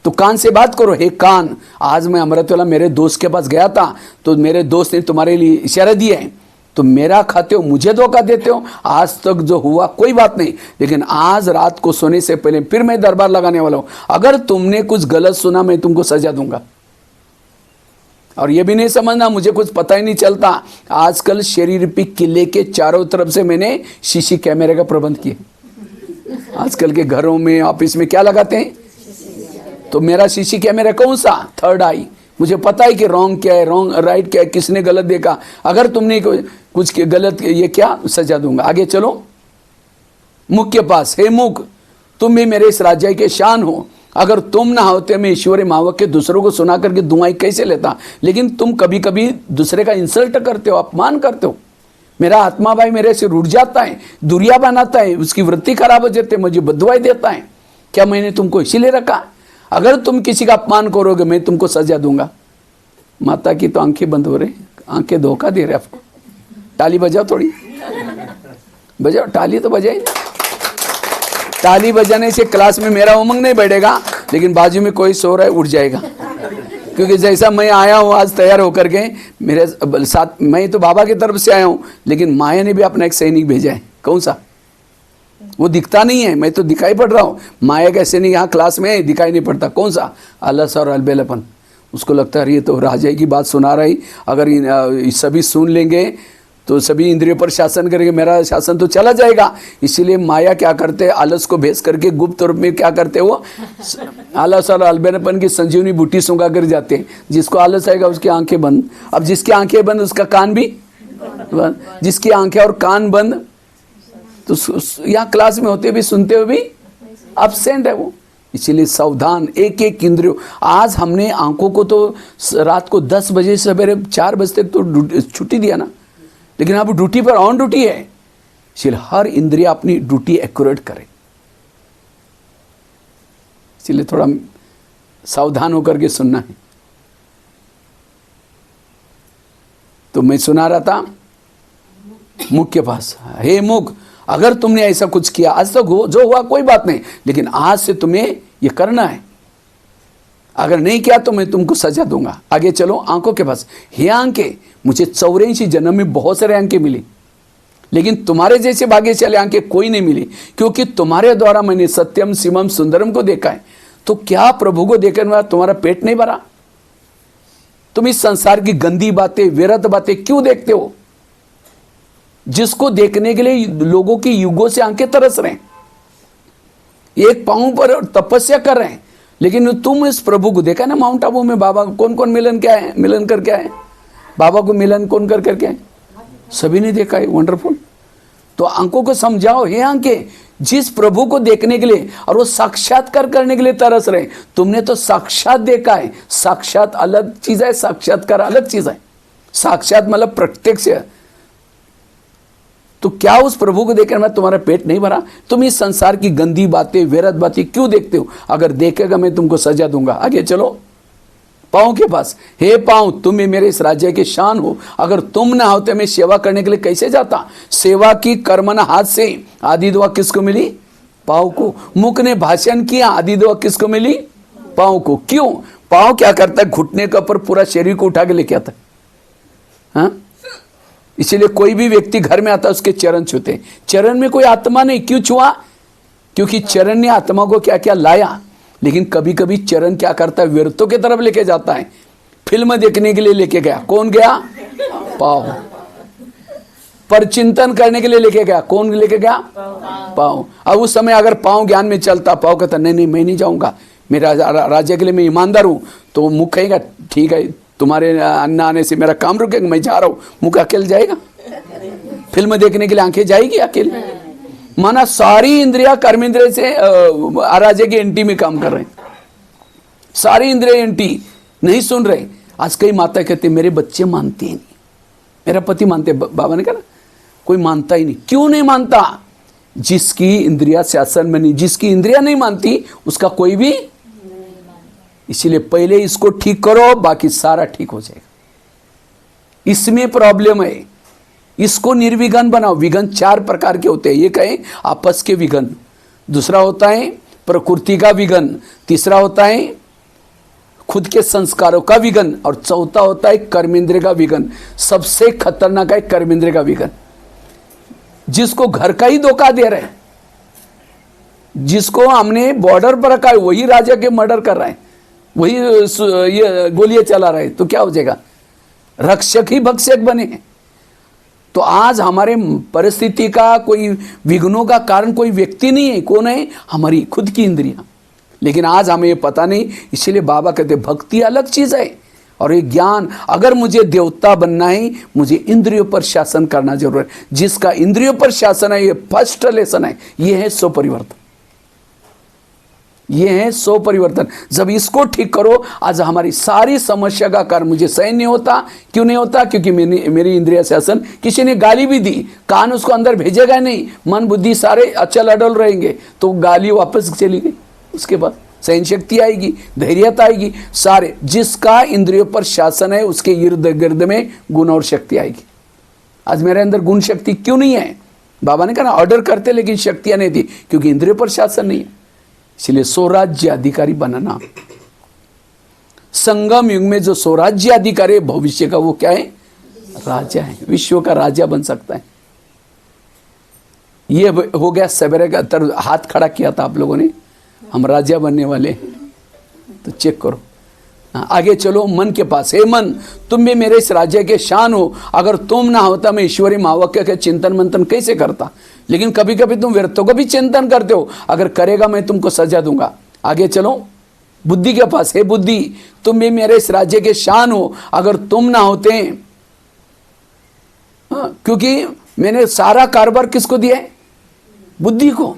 तो कान से बात करो। हे कान, आज मैं अमृत वेला मेरे दोस्त के पास गया था, तो मेरे दोस्त ने तुम्हारे लिए इशारा दिया है, तो मेरा खाते हो, मुझे धोखा देते हो। आज तक जो हुआ कोई बात नहीं, लेकिन आज रात को सोने से पहले फिर मैं दरबार लगाने वाला हूं। अगर तुमने कुछ गलत सुना, मैं तुमको सजा दूंगा। और ये भी नहीं समझना मुझे कुछ पता ही नहीं चलता। आजकल शरीर पे किले के चारों तरफ से मैंने शीशी कैमरे का प्रबंध किया। आजकल के घरों में, ऑफिस में क्या लगाते हैं? तो मेरा शीशी कैमरा कौन सा? 3rd आई। मुझे पता है कि रॉन्ग क्या है, रॉन्ग राइट क्या है, किसने गलत देखा। अगर तुमने कुछ गलत, ये क्या, सजा दूंगा। आगे चलो मुख के पास। हे मुख, तुम भी मेरे इस राज्य के शान हो, अगर तुम ना होते मैं ईश्वरी महावाक्य दूसरों को सुना करके दुआई कैसे लेता। लेकिन तुम कभी कभी दूसरे का इंसल्ट करते हो, अपमान करते हो। मेरा आत्मा भाई मेरे से रूठ जाता है, दुरिया बनाता है, उसकी वृत्ति खराब हो जाती है, मुझे बददुआई देता है। क्या मैंने तुमको इसीलिए रखा? अगर तुम किसी का अपमान करोगे मैं तुमको सजा दूंगा। माता की तो आंखें बंद हो रही, आंखें धोखा दे रहे आपको। ताली बजाओ, थोड़ी बजाओ, ताली तो बजाई। ताली बजाने से क्लास में मेरा उमंग नहीं बढ़ेगा, लेकिन बाजू में कोई सो रहा है उठ जाएगा। क्योंकि जैसा मैं आया हूँ आज तैयार होकर के, मेरे साथ, मैं तो बाबा की तरफ से आया हूँ, लेकिन माया ने भी अपना एक सैनिक भेजा है। कौन सा? वो दिखता नहीं है, मैं तो दिखाई पड़ रहा हूँ। माया का सैनिक यहाँ क्लास में दिखाई नहीं पड़ता। कौन सा? आलस और अलबेलापन। उसको लगता है ये तो राजा की बात सुना रही, अगर सभी सुन लेंगे तो सभी इंद्रियों पर शासन करेंगे, मेरा शासन तो चला जाएगा। इसीलिए माया क्या करते हैं, आलस को भेज करके गुप्त रूप में क्या करते हैं, वो आलस और अलबेलापन की संजीवनी बूटी सूंघा कर जाते हैं। जिसको आलस आएगा उसकी आंखें बंद। अब जिसकी आंखें बंद उसका कान भी बंद। जिसकी आंखें और कान बंद, तो यहाँ क्लास में होते भी सुनते हुए भी एब्सेंट है वो। इसीलिए सावधान, एक एक इंद्रियों। आज हमने आंखों को तो रात को 10 बजे से सवेरे 4 बजे तक तो छुट्टी दिया ना, लेकिन अब ड्यूटी पर, ऑन ड्यूटी है। इसलिए हर इंद्रिय अपनी ड्यूटी एक्यूरेट करे। इसलिए थोड़ा सावधान होकर के सुनना है। तो मैं सुना रहा था मुख के पास। हे मुख, अगर तुमने ऐसा कुछ किया, आज तक जो हुआ कोई बात नहीं, लेकिन आज से तुम्हें ये करना है। अगर नहीं किया तो मैं तुमको सजा दूंगा। आगे चलो आंखों के पास। हे आंखें, मुझे 84 जन्म में बहुत सारे आंखें मिली, लेकिन तुम्हारे जैसे भाग्यशाली आंखें कोई नहीं मिली, क्योंकि तुम्हारे द्वारा मैंने सत्यम शिवम सुंदरम को देखा है। तो क्या प्रभु को देखने वाला तुम्हारा पेट नहीं भरा? तुम इस संसार की गंदी बातें, व्यर्थ बातें क्यों देखते हो, जिसको देखने के लिए लोगों की युगों से आंखें तरस रहे हैं, एक पांव पर तपस्या कर रहे हैं। लेकिन तुम इस प्रभु को देखा ना, माउंट आबू में बाबा कौन कौन मिलन करके आए, बाबा को मिलन कौन कर करके आए, सभी ने देखा है, वंडरफुल। तो आंखों को समझाओ, हे आंखें, जिस प्रभु को देखने के लिए और वो साक्षात्कार करने के लिए तरस रहे, तुमने तो साक्षात देखा है। साक्षात अलग चीज है, साक्षात्कार अलग चीज है। साक्षात मतलब प्रत्यक्ष। तो क्या उस प्रभु को देखकर मैं तुम्हारा पेट नहीं भरा? तुम इस संसार की गंदी बातें, व्यर्थ बातें क्यों देखते हो? अगर देखेगा मैं तुमको सजा दूंगा। आगे चलो पाँव के पास। हे पाँव, तुम ही मेरे इस राज्य के शान हो, अगर तुम ना होते मैं सेवा करने के लिए कैसे जाता? सेवा की कर्मना हाथ से, आदि दुआ किसको मिली? पाँव को। मुख ने भाषण किया, आदि दुआ किसको मिली? पाँव को। क्यों? पाँव क्या करता है? घुटने के ऊपर पूरा शरीर को उठा के लेके आता है। हाँ, इसीलिए कोई भी व्यक्ति घर में आता है उसके चरण छूते। चरण में कोई आत्मा नहीं। क्यों छुआ? क्योंकि चरण ने आत्मा को क्या क्या लाया। लेकिन कभी कभी चरण क्या करता है? व्यर्थों की तरफ लेके जाता है। फिल्म देखने के लिए लेके गया, कौन गया? पाँव। पर चिंतन करने के लिए लेके गया, कौन लेके गया? पाँव। अब उस समय अगर पाँव ज्ञान में चलता, पाँव कहता नहीं नहीं मैं नहीं जाऊंगा, मेरा राज्य के लिए मैं ईमानदार हूं, तो मुख कहेगा ठीक है तुम्हारे अन्न आने से मेरा काम रुकेगा, मैं जा रहा हूं। मुख अकेले जाएगा? फिल्म देखने के लिए आंखें जाएगी अकेले? माना सारी इंद्रिया कर्म इंद्रिय से राज्य के एंटी में काम कर रहे हैं। सारी इंद्रिया एंटी, नहीं सुन रहे। आज कई माता कहते मेरे बच्चे मानते ही नहीं, मेरा पति मानते। बाबा ने कहा कोई मानता ही नहीं। क्यों नहीं मानता? जिसकी इंद्रिया शासन में नहीं, जिसकी इंद्रिया नहीं मानती उसका कोई भी। इसीलिए पहले इसको ठीक करो, बाकी सारा ठीक हो जाएगा। इसमें प्रॉब्लम है। इसको निर्विघ्न बनाओ। विघ्न 4 प्रकार के होते हैं। ये कहें आपस के विघ्न, दूसरा होता है प्रकृति का विघ्न, तीसरा होता है खुद के संस्कारों का विघ्न, और चौथा होता है कर्मेंद्रिय का विघ्न। सबसे खतरनाक है कर्मेंद्रिय का विघ्न। जिसको घर का ही धोखा दे रहे हैं, जिसको हमने बॉर्डर पर रखा है, वही राजा के मर्डर कर रहे हैं, वही ये गोलियां चला रहे हैं, तो क्या हो जाएगा? रक्षक ही भक्षक बने हैं। तो आज हमारे परिस्थिति का कोई विघ्नों का कारण कोई व्यक्ति नहीं है। कौन है? हमारी खुद की इंद्रियां। लेकिन आज हमें ये पता नहीं। इसीलिए बाबा कहते भक्ति अलग चीज है और ये ज्ञान। अगर मुझे देवता बनना है, मुझे इंद्रियों पर शासन करना जरूर है। जिसका इंद्रियों पर शासन है, ये फर्स्ट लेसन है। ये है सो परिवर्तन। ये है सो परिवर्तन। जब इसको ठीक करो, आज हमारी सारी समस्या का कारण मुझे सहन नहीं होता। क्यों नहीं होता? क्योंकि मेरी इंद्रिय शासन। किसी ने गाली भी दी, कान उसको अंदर भेजेगा नहीं, मन बुद्धि सारे अचल अडल रहेंगे, तो गाली वापस चली गई। उसके बाद सहन शक्ति आएगी, धैर्यता आएगी, सारे। जिसका इंद्रियों पर शासन है उसके इर्द गिर्द में गुण और शक्ति आएगी। आज मेरे अंदर गुण शक्ति क्यों नहीं है? बाबा ने कहा ना, ऑर्डर करते लेकिन शक्तियां नहीं थी, क्योंकि इंद्रियों पर शासन नहीं है। इसलिए स्वराज्य अधिकारी बनना। संगम युग में जो स्वराज्य अधिकारी भविष्य का, वो क्या है? राजा है। विश्व का राजा बन सकता है। ये हो गया सवेरे का हाथ खड़ा किया था आप लोगों ने, हम राजा बनने वाले। तो चेक करो। आगे चलो मन के पास। हे मन, तुम भी मेरे इस राज्य के शान हो, अगर तुम ना होता मैं ईश्वरी महावाक्य के चिंतन मंथन कैसे करता? लेकिन कभी कभी तुम व्यर्थों को भी चिंतन करते हो। अगर करेगा मैं तुमको सजा दूंगा। आगे चलो बुद्धि के पास। हे बुद्धि, तुम भी मेरे इस राज्य के शान हो, अगर तुम ना होते। क्योंकि मैंने सारा कारोबार किसको दिया है? बुद्धि को।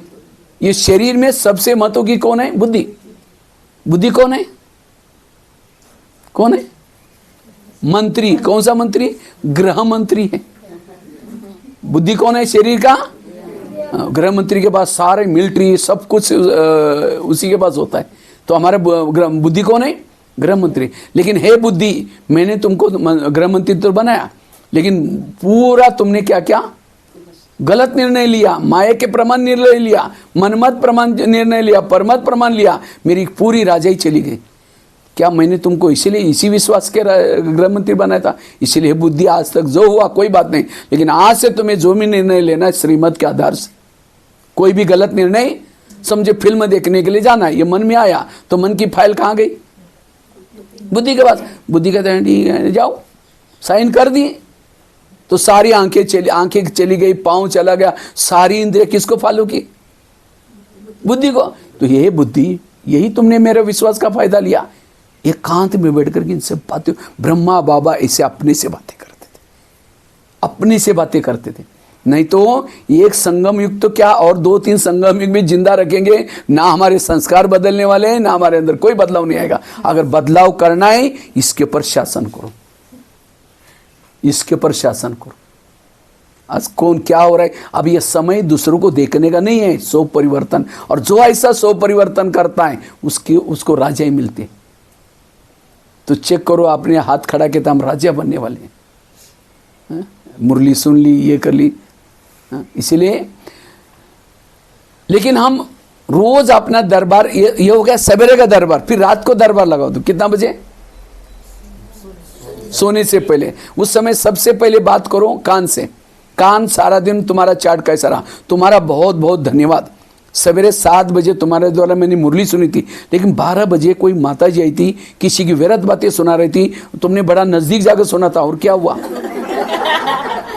ये शरीर में सबसे महत्व कौन है? बुद्धि। बुद्धि कौन है? कौन है? मंत्री। कौन सा मंत्री? गृह मंत्री है। बुद्धि कौन है? शरीर का गृह मंत्री के पास सारे मिलिट्री सब कुछ उसी के पास होता है। तो हमारे बुद्धि कौन है? गृह मंत्री। लेकिन हे बुद्धि, मैंने तुमको गृह मंत्री तो बनाया, लेकिन पूरा तुमने क्या क्या गलत निर्णय लिया। माया के प्रमाण निर्णय लिया, मनमत प्रमाण निर्णय लिया, परमत प्रमाण लिया। मेरी पूरी राजाई चली गई। क्या मैंने तुमको इसीलिए इसी विश्वास के गृह मंत्री बनाया था? इसीलिए बुद्धि आज तक जो हुआ कोई बात नहीं, लेकिन आज से तुम्हें जो भी निर्णय लेना है श्रीमत के आधार से। कोई भी गलत निर्णय, समझे फिल्म देखने के लिए जाना है, ये मन में आया तो मन की फाइल कहाँ गई? बुद्धि के पास। बुद्धि कहते हैं ठीक है जाओ, साइन कर दिए तो सारी आंखें चली गई, पांव चला गया, सारी इंद्रिय किसको फॉलो की? बुद्धि को। तो यही बुद्धि, यही तुमने मेरे विश्वास का फायदा लिया। एकांत में बैठ करके इनसे बातें, ब्रह्मा बाबा ऐसे अपने से बातें करते थे, अपने से बातें करते थे। नहीं तो एक संगम युग तो क्या, और 2-3 संगम युग में जिंदा रखेंगे ना, हमारे संस्कार बदलने वाले हैं, ना हमारे अंदर कोई बदलाव नहीं आएगा। अगर बदलाव करना है इसके ऊपर शासन करो, इसके ऊपर शासन करो। आज कौन क्या हो रहा है? अब यह समय दूसरों को देखने का नहीं है, सो परिवर्तन। और जो ऐसा सो परिवर्तन करता है उसको राजा ही मिलते। तो चेक करो, आपने हाथ खड़ा किया, हम राजा बनने वाले हैं। मुरली सुन ली, ये कर ली, इसीलिए। लेकिन हम रोज अपना दरबार, ये हो गया सवेरे का दरबार, फिर रात को दरबार लगाओ तो कितना बजे? सोने से पहले। उस समय सबसे पहले बात करो कान से। कान, सारा दिन तुम्हारा चार्ट कैसा रहा? तुम्हारा बहुत बहुत धन्यवाद। सवेरे 7 बजे तुम्हारे द्वारा मैंने मुरली सुनी थी, लेकिन 12 बजे कोई माता जी आई थी, किसी की व्यर्थ बातें सुना रही थी, तुमने बड़ा नजदीक जाकर सुना था, और क्या हुआ?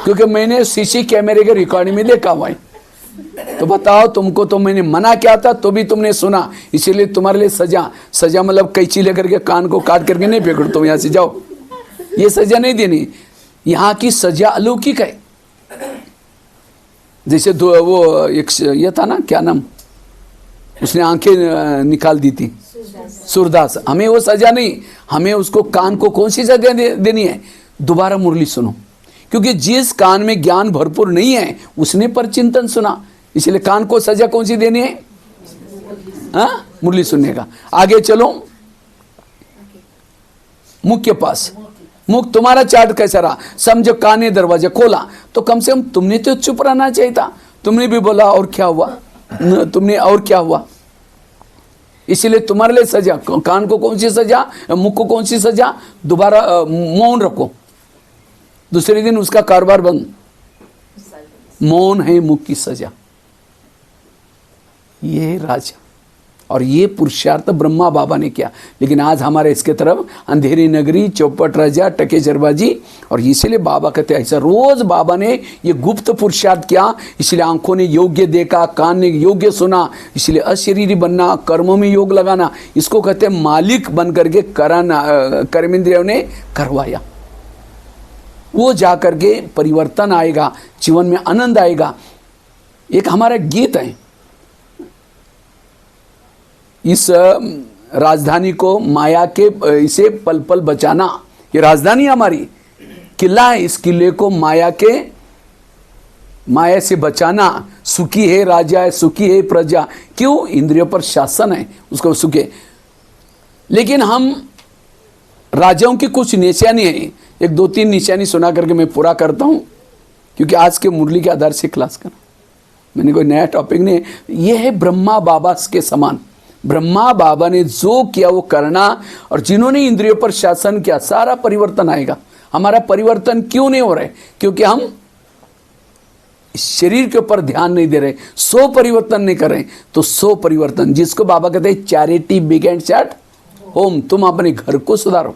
क्योंकि मैंने सीसी कैमरे के रिकॉर्डिंग में देखा हुआ है। तो बताओ, तुमको तो मैंने मना किया था तो भी तुमने सुना, इसीलिए तुम्हारे लिए सजा मतलब कैंची लेकर के कान को काट करके नहीं फेंको, तुम यहाँ से जाओ, ये सजा नहीं देनी। यहाँ की सजा अलौकिक है। जैसे वो एक ये था ना, क्या नाम, उसने आंखें निकाल दी थी, सूरदास। हमें वो सजा नहीं, हमें उसको कान को कौन सी सजा देनी है? दोबारा मुरली सुनो, क्योंकि जिस कान में ज्ञान भरपूर नहीं है उसने पर चिंतन सुना, इसलिए कान को सजा कौन सी देनी है? मुरली सुनने का। आगे चलो, मुख के पास। मुख, तुम्हारा चार्ट कैसा रहा? समझो, कान ने दरवाजा खोला तो कम से कम तुमने तो चुप रहना चाहिए था। तुमने भी बोला और क्या हुआ, तुमने और क्या हुआ, इसीलिए तुम्हारे लिए सजा। कान को कौन सी सजा, मुख को कौन सी सजा? दोबारा मौन रखो, दूसरे दिन उसका कारोबार बंद। मौन है मुख की सजा। ये है राजा, और ये पुरुषार्थ ब्रह्मा बाबा ने किया। लेकिन आज हमारे इसके तरफ अंधेरी नगरी, चौपट राजा, टकेचरबाजी, और इसीलिए बाबा कहते हैं ऐसा रोज बाबा ने ये गुप्त पुरुषार्थ किया। इसलिए आंखों ने योग्य देखा, कान ने योग्य सुना, इसलिए अशरीरी बनना, कर्मों में योग लगाना, इसको कहते हैं मालिक बन करके कराना, कर्मेंद्रियों ने करवाया। वो जा करके परिवर्तन आएगा, जीवन में आनंद आएगा। एक हमारा गीत है, इस राजधानी को माया के इसे पल पल बचाना। ये राजधानी हमारी किला है, इस किले को माया से बचाना। सुखी है राजा है, सुखी है प्रजा। क्यों? इंद्रियों पर शासन है, उसको सुखे। लेकिन हम राजाओं की कुछ निशानी है, एक 2-3 निशानी सुना करके मैं पूरा करता हूं, क्योंकि आज के मुरली के आधार से क्लास करना, मैंने कोई नया टॉपिक नहीं। ये है ब्रह्मा बाबा के समान। ब्रह्मा बाबा ने जो किया वो करना, और जिन्होंने इंद्रियों पर शासन किया, सारा परिवर्तन आएगा। हमारा परिवर्तन क्यों नहीं हो रहा है? क्योंकि हम शरीर के ऊपर ध्यान नहीं दे रहे, सो परिवर्तन नहीं कर रहे। तो सो परिवर्तन, जिसको बाबा कहते हैं चैरिटी बिगिंस एट होम। तुम अपने घर को सुधारो।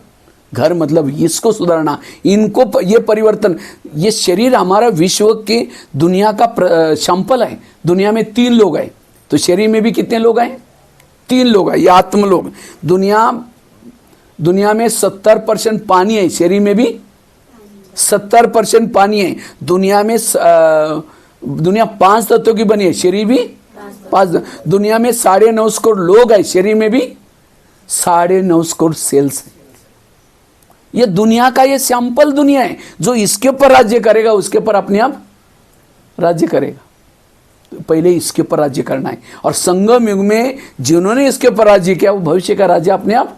घर मतलब इसको सुधारना, इनको, ये परिवर्तन। ये शरीर हमारा विश्व के दुनिया का सैंपल है। दुनिया में 3 लोग हैं, तो शरीर में भी कितने लोग हैं? 3 लोग हैं, ये आत्म लोग। दुनिया में 70% पानी है, शरीर में भी 70% पानी है। दुनिया 5 तत्वों की बनी है, शरीर भी 5। दुनिया में 9.5 करोड़ लोग हैं, शरीर में भी 9.5 करोड़ सेल्स है। ये दुनिया का ये सैंपल दुनिया है। जो इसके ऊपर राज्य करेगा उसके ऊपर अपने आप राज्य करेगा। तो पहले इसके ऊपर राज्य करना है, और संगम युग में जिन्होंने इसके ऊपर राज्य किया वो भविष्य का राज्य अपने आप।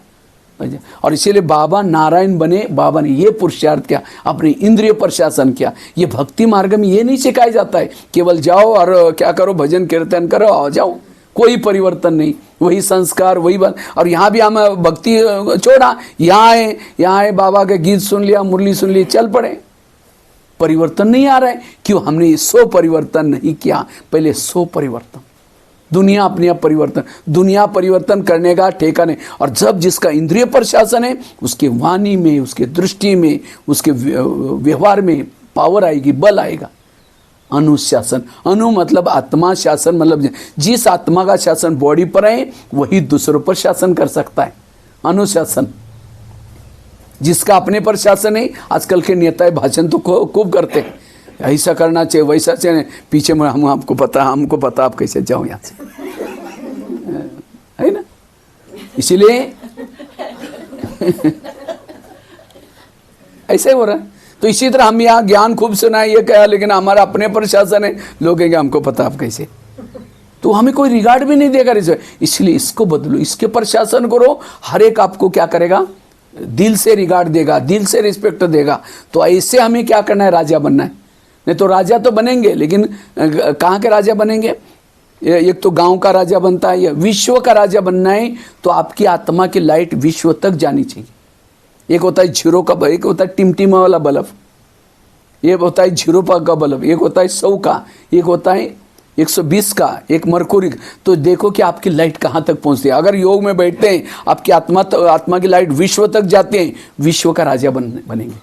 और इसीलिए बाबा नारायण बने। बाबा ने ये पुरुषार्थ किया, अपने इंद्रिय पर शासन किया। ये भक्ति मार्ग में ये नहीं सिखाया जाता है केवल जाओ और क्या करो, भजन कीर्तन करो, आ जाओ, कोई परिवर्तन नहीं, वही संस्कार, वही बात। और यहाँ भी हम भक्ति छोड़ा, यहाँ आए बाबा के गीत सुन लिया, मुरली सुन ली, चल पड़े, परिवर्तन नहीं आ रहा है। क्यों? हमने सो परिवर्तन नहीं किया। पहले सो परिवर्तन, दुनिया अपने आप परिवर्तन, दुनिया परिवर्तन करने का ठेका नहीं। और जब जिसका इंद्रिय पर शासन है, उसके वाणी में, उसके दृष्टि में, उसके व्यवहार में पावर आएगी, बल आएगा। अनुशासन, अनु मतलब आत्मा, शासन मतलब जिस आत्मा का शासन बॉडी पर है वही दूसरों पर शासन कर सकता है। अनुशासन, जिसका अपने पर शासन है। आजकल के नेता भाषण तो खूब करते हैं, ऐसा करना चाहिए, वैसा चाहिए, पीछे में हमको पता आप कैसे जाओ यहाँ से, है ना। इसीलिए ऐसे ही हो रहा है। तो इसी तरह हम यहाँ ज्ञान खूब सुना है, ये क्या, लेकिन हमारा अपने पर शासन है, लोग कहेंगे हमको पता आप कैसे, तो हमें कोई रिगार्ड भी नहीं देगा इसे। इसलिए इसको बदलो, इसके पर शासन करो। हर एक आपको क्या करेगा, दिल से रिगार्ड देगा, दिल से रिस्पेक्ट देगा। तो ऐसे हमें क्या करना है, राजा बनना है। नहीं तो राजा तो बनेंगे, लेकिन कहाँ के राजा बनेंगे, एक तो गांव का राजा बनता है, या विश्व का राजा बनना है। तो आपकी आत्मा की लाइट विश्व तक जानी चाहिए। एक होता है जीरो का, एक होता है टिमटिमा वाला बल्ब, एक होता है जीरो का बल्ब, एक होता है 100 का, एक होता है 120 का, एक मरकुरी। तो देखो कि आपकी लाइट कहाँ तक पहुँचती है। अगर योग में बैठते हैं, आपकी आत्मा की लाइट विश्व तक जाते हैं, विश्व का राजा बनेंगे।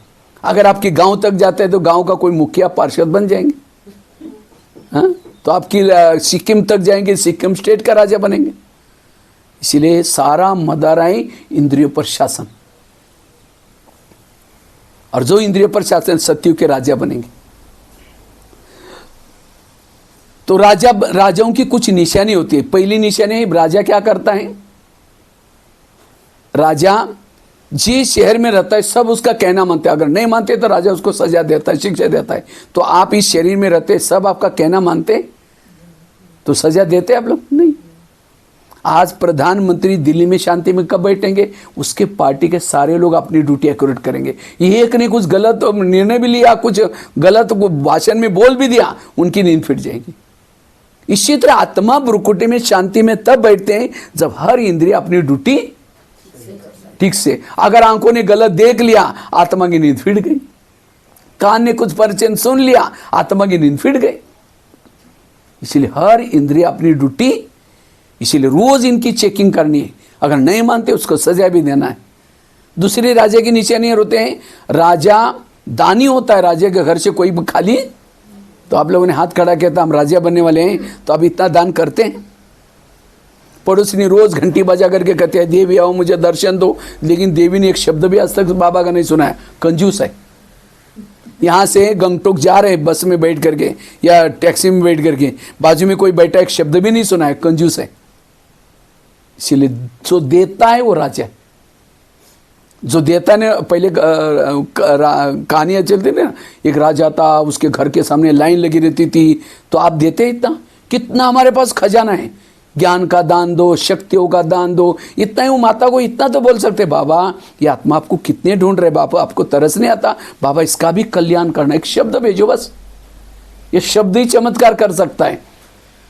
अगर आपकी गांव तक जाते हैं तो गांव का कोई मुखिया पार्षद बन जाएंगे। हाँ, तो आपकी सिक्किम तक जाएंगे, सिक्किम स्टेट का राजा बनेंगे। इसीलिए सारा मदार आए इंद्रियों पर शासन, और जो इंद्रियों पर शासन सत्यु के राजा बनेंगे। तो राजाओं की कुछ निशानी होती है। पहली निशानी, राजा क्या करता है, राजा जिस शहर में रहता है सब उसका कहना मानते हैं। अगर नहीं मानते तो राजा उसको सजा देता है, शिक्षा देता है। तो आप इस शरीर में रहते सब आपका कहना मानते, तो सजा देते आप लोग नहीं। आज प्रधानमंत्री दिल्ली में शांति में कब बैठेंगे, उसके पार्टी के सारे लोग अपनी ड्यूटी एक्यूरेट करेंगे। ये एक ने कुछ गलत निर्णय भी लिया, कुछ गलत भाषण में बोल भी दिया, उनकी नींद फिट जाएगी। इसी तरह आत्मा ब्रुकुटी में शांति में तब बैठते हैं जब हर इंद्रिय अपनी ड्यूटी ठीक से। अगर आंखों ने गलत देख लिया, आत्मा की नींद फिट गई। कान ने कुछ परचन सुन लिया, आत्मा की नींद फिट गई। इसीलिए हर इंद्रिय अपनी ड्यूटी, इसीलिए रोज इनकी चेकिंग करनी है। अगर नहीं मानते उसको सजा भी देना है। दूसरे राजा की निशानी होते हैं, राजा दानी होता है। राजा के घर से कोई खाली, तो आप लोगों ने हाथ खड़ा किया था, हम राजा बनने वाले हैं, तो आप इतना दान करते हैं। पड़ोसी रोज घंटी बजा करके कहते हैं देवी आओ मुझे दर्शन दो, लेकिन देवी ने एक शब्द भी आज तक बाबा का नहीं सुना है, कंजूस है। यहाँ से गंगटोक जा रहे बस में बैठ करके या टैक्सी में बैठ करके, बाजू में कोई बैठा, एक शब्द भी नहीं सुना है, कंजूस है। इसीलिए जो देता है वो राजा है। जो देता ने, पहले कहानियाँ चलती थी ना, एक राजा था, उसके घर के सामने लाइन लगी रहती थी, तो आप देते इतना, कितना हमारे पास खजाना है, ज्ञान का दान दो, शक्तियों का दान दो, इतना ही। वो माता को इतना तो बोल सकते, बाबा ये आत्मा आपको कितने ढूंढ रहे, बाबा आपको तरस नहीं आता, बाबा इसका भी कल्याण करना, एक शब्द भेजो बस। ये शब्द ही चमत्कार कर सकता है।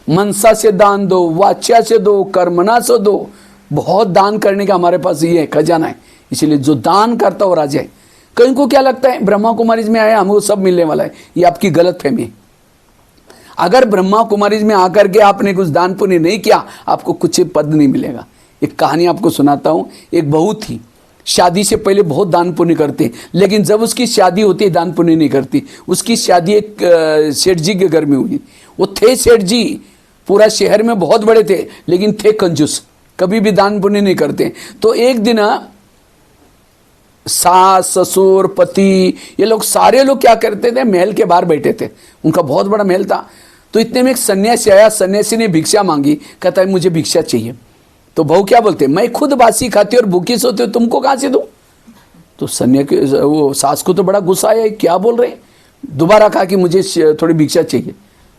मनसा से दान दो, वाच्या से दो, कर्मना से दो, बहुत दान करने का हमारे पास ये खजाना है। इसलिए जो दान करता वो राजा है। कहीं को क्या लगता है ब्रह्मा कुमारी में आया हमको सब मिलने वाला है, ये आपकी गलत फहमी है। अगर ब्रह्मा कुमारी में आकर के आपने कुछ दान पुण्य नहीं किया, आपको कुछ पद नहीं मिलेगा। एक कहानी आपको सुनाता हूँ। एक बहू थी, शादी से पहले बहुत दान पुण्य करते, लेकिन जब उसकी शादी होती है दान पुण्य नहीं करती। उसकी शादी एक सेठ जी के घर में हुई। वो थे सेठ जी, पूरा शहर में बहुत बड़े थे, लेकिन थे कंजूस, कभी भी दान पुण्य नहीं करते। तो एक दिन सास ससुर पति ये लोग सारे लोग क्या करते थे, महल के बाहर बैठे थे। उनका बहुत बड़ा महल था। तो इतने में एक सन्यासी आया, सन्यासी ने भिक्षा मांगी, कहता है मुझे भिक्षा चाहिए। तो बहू क्या बोलते, मैं खुद बासी खाती और भूखी सोती हूँ, तुमको कहाँ से दूँ। तो सन्यासी वो सास को तो बड़ा गुस्सा आया, क्या बोल रहे। दोबारा कहा कि मुझे थोड़ी भिक्षा चाहिए।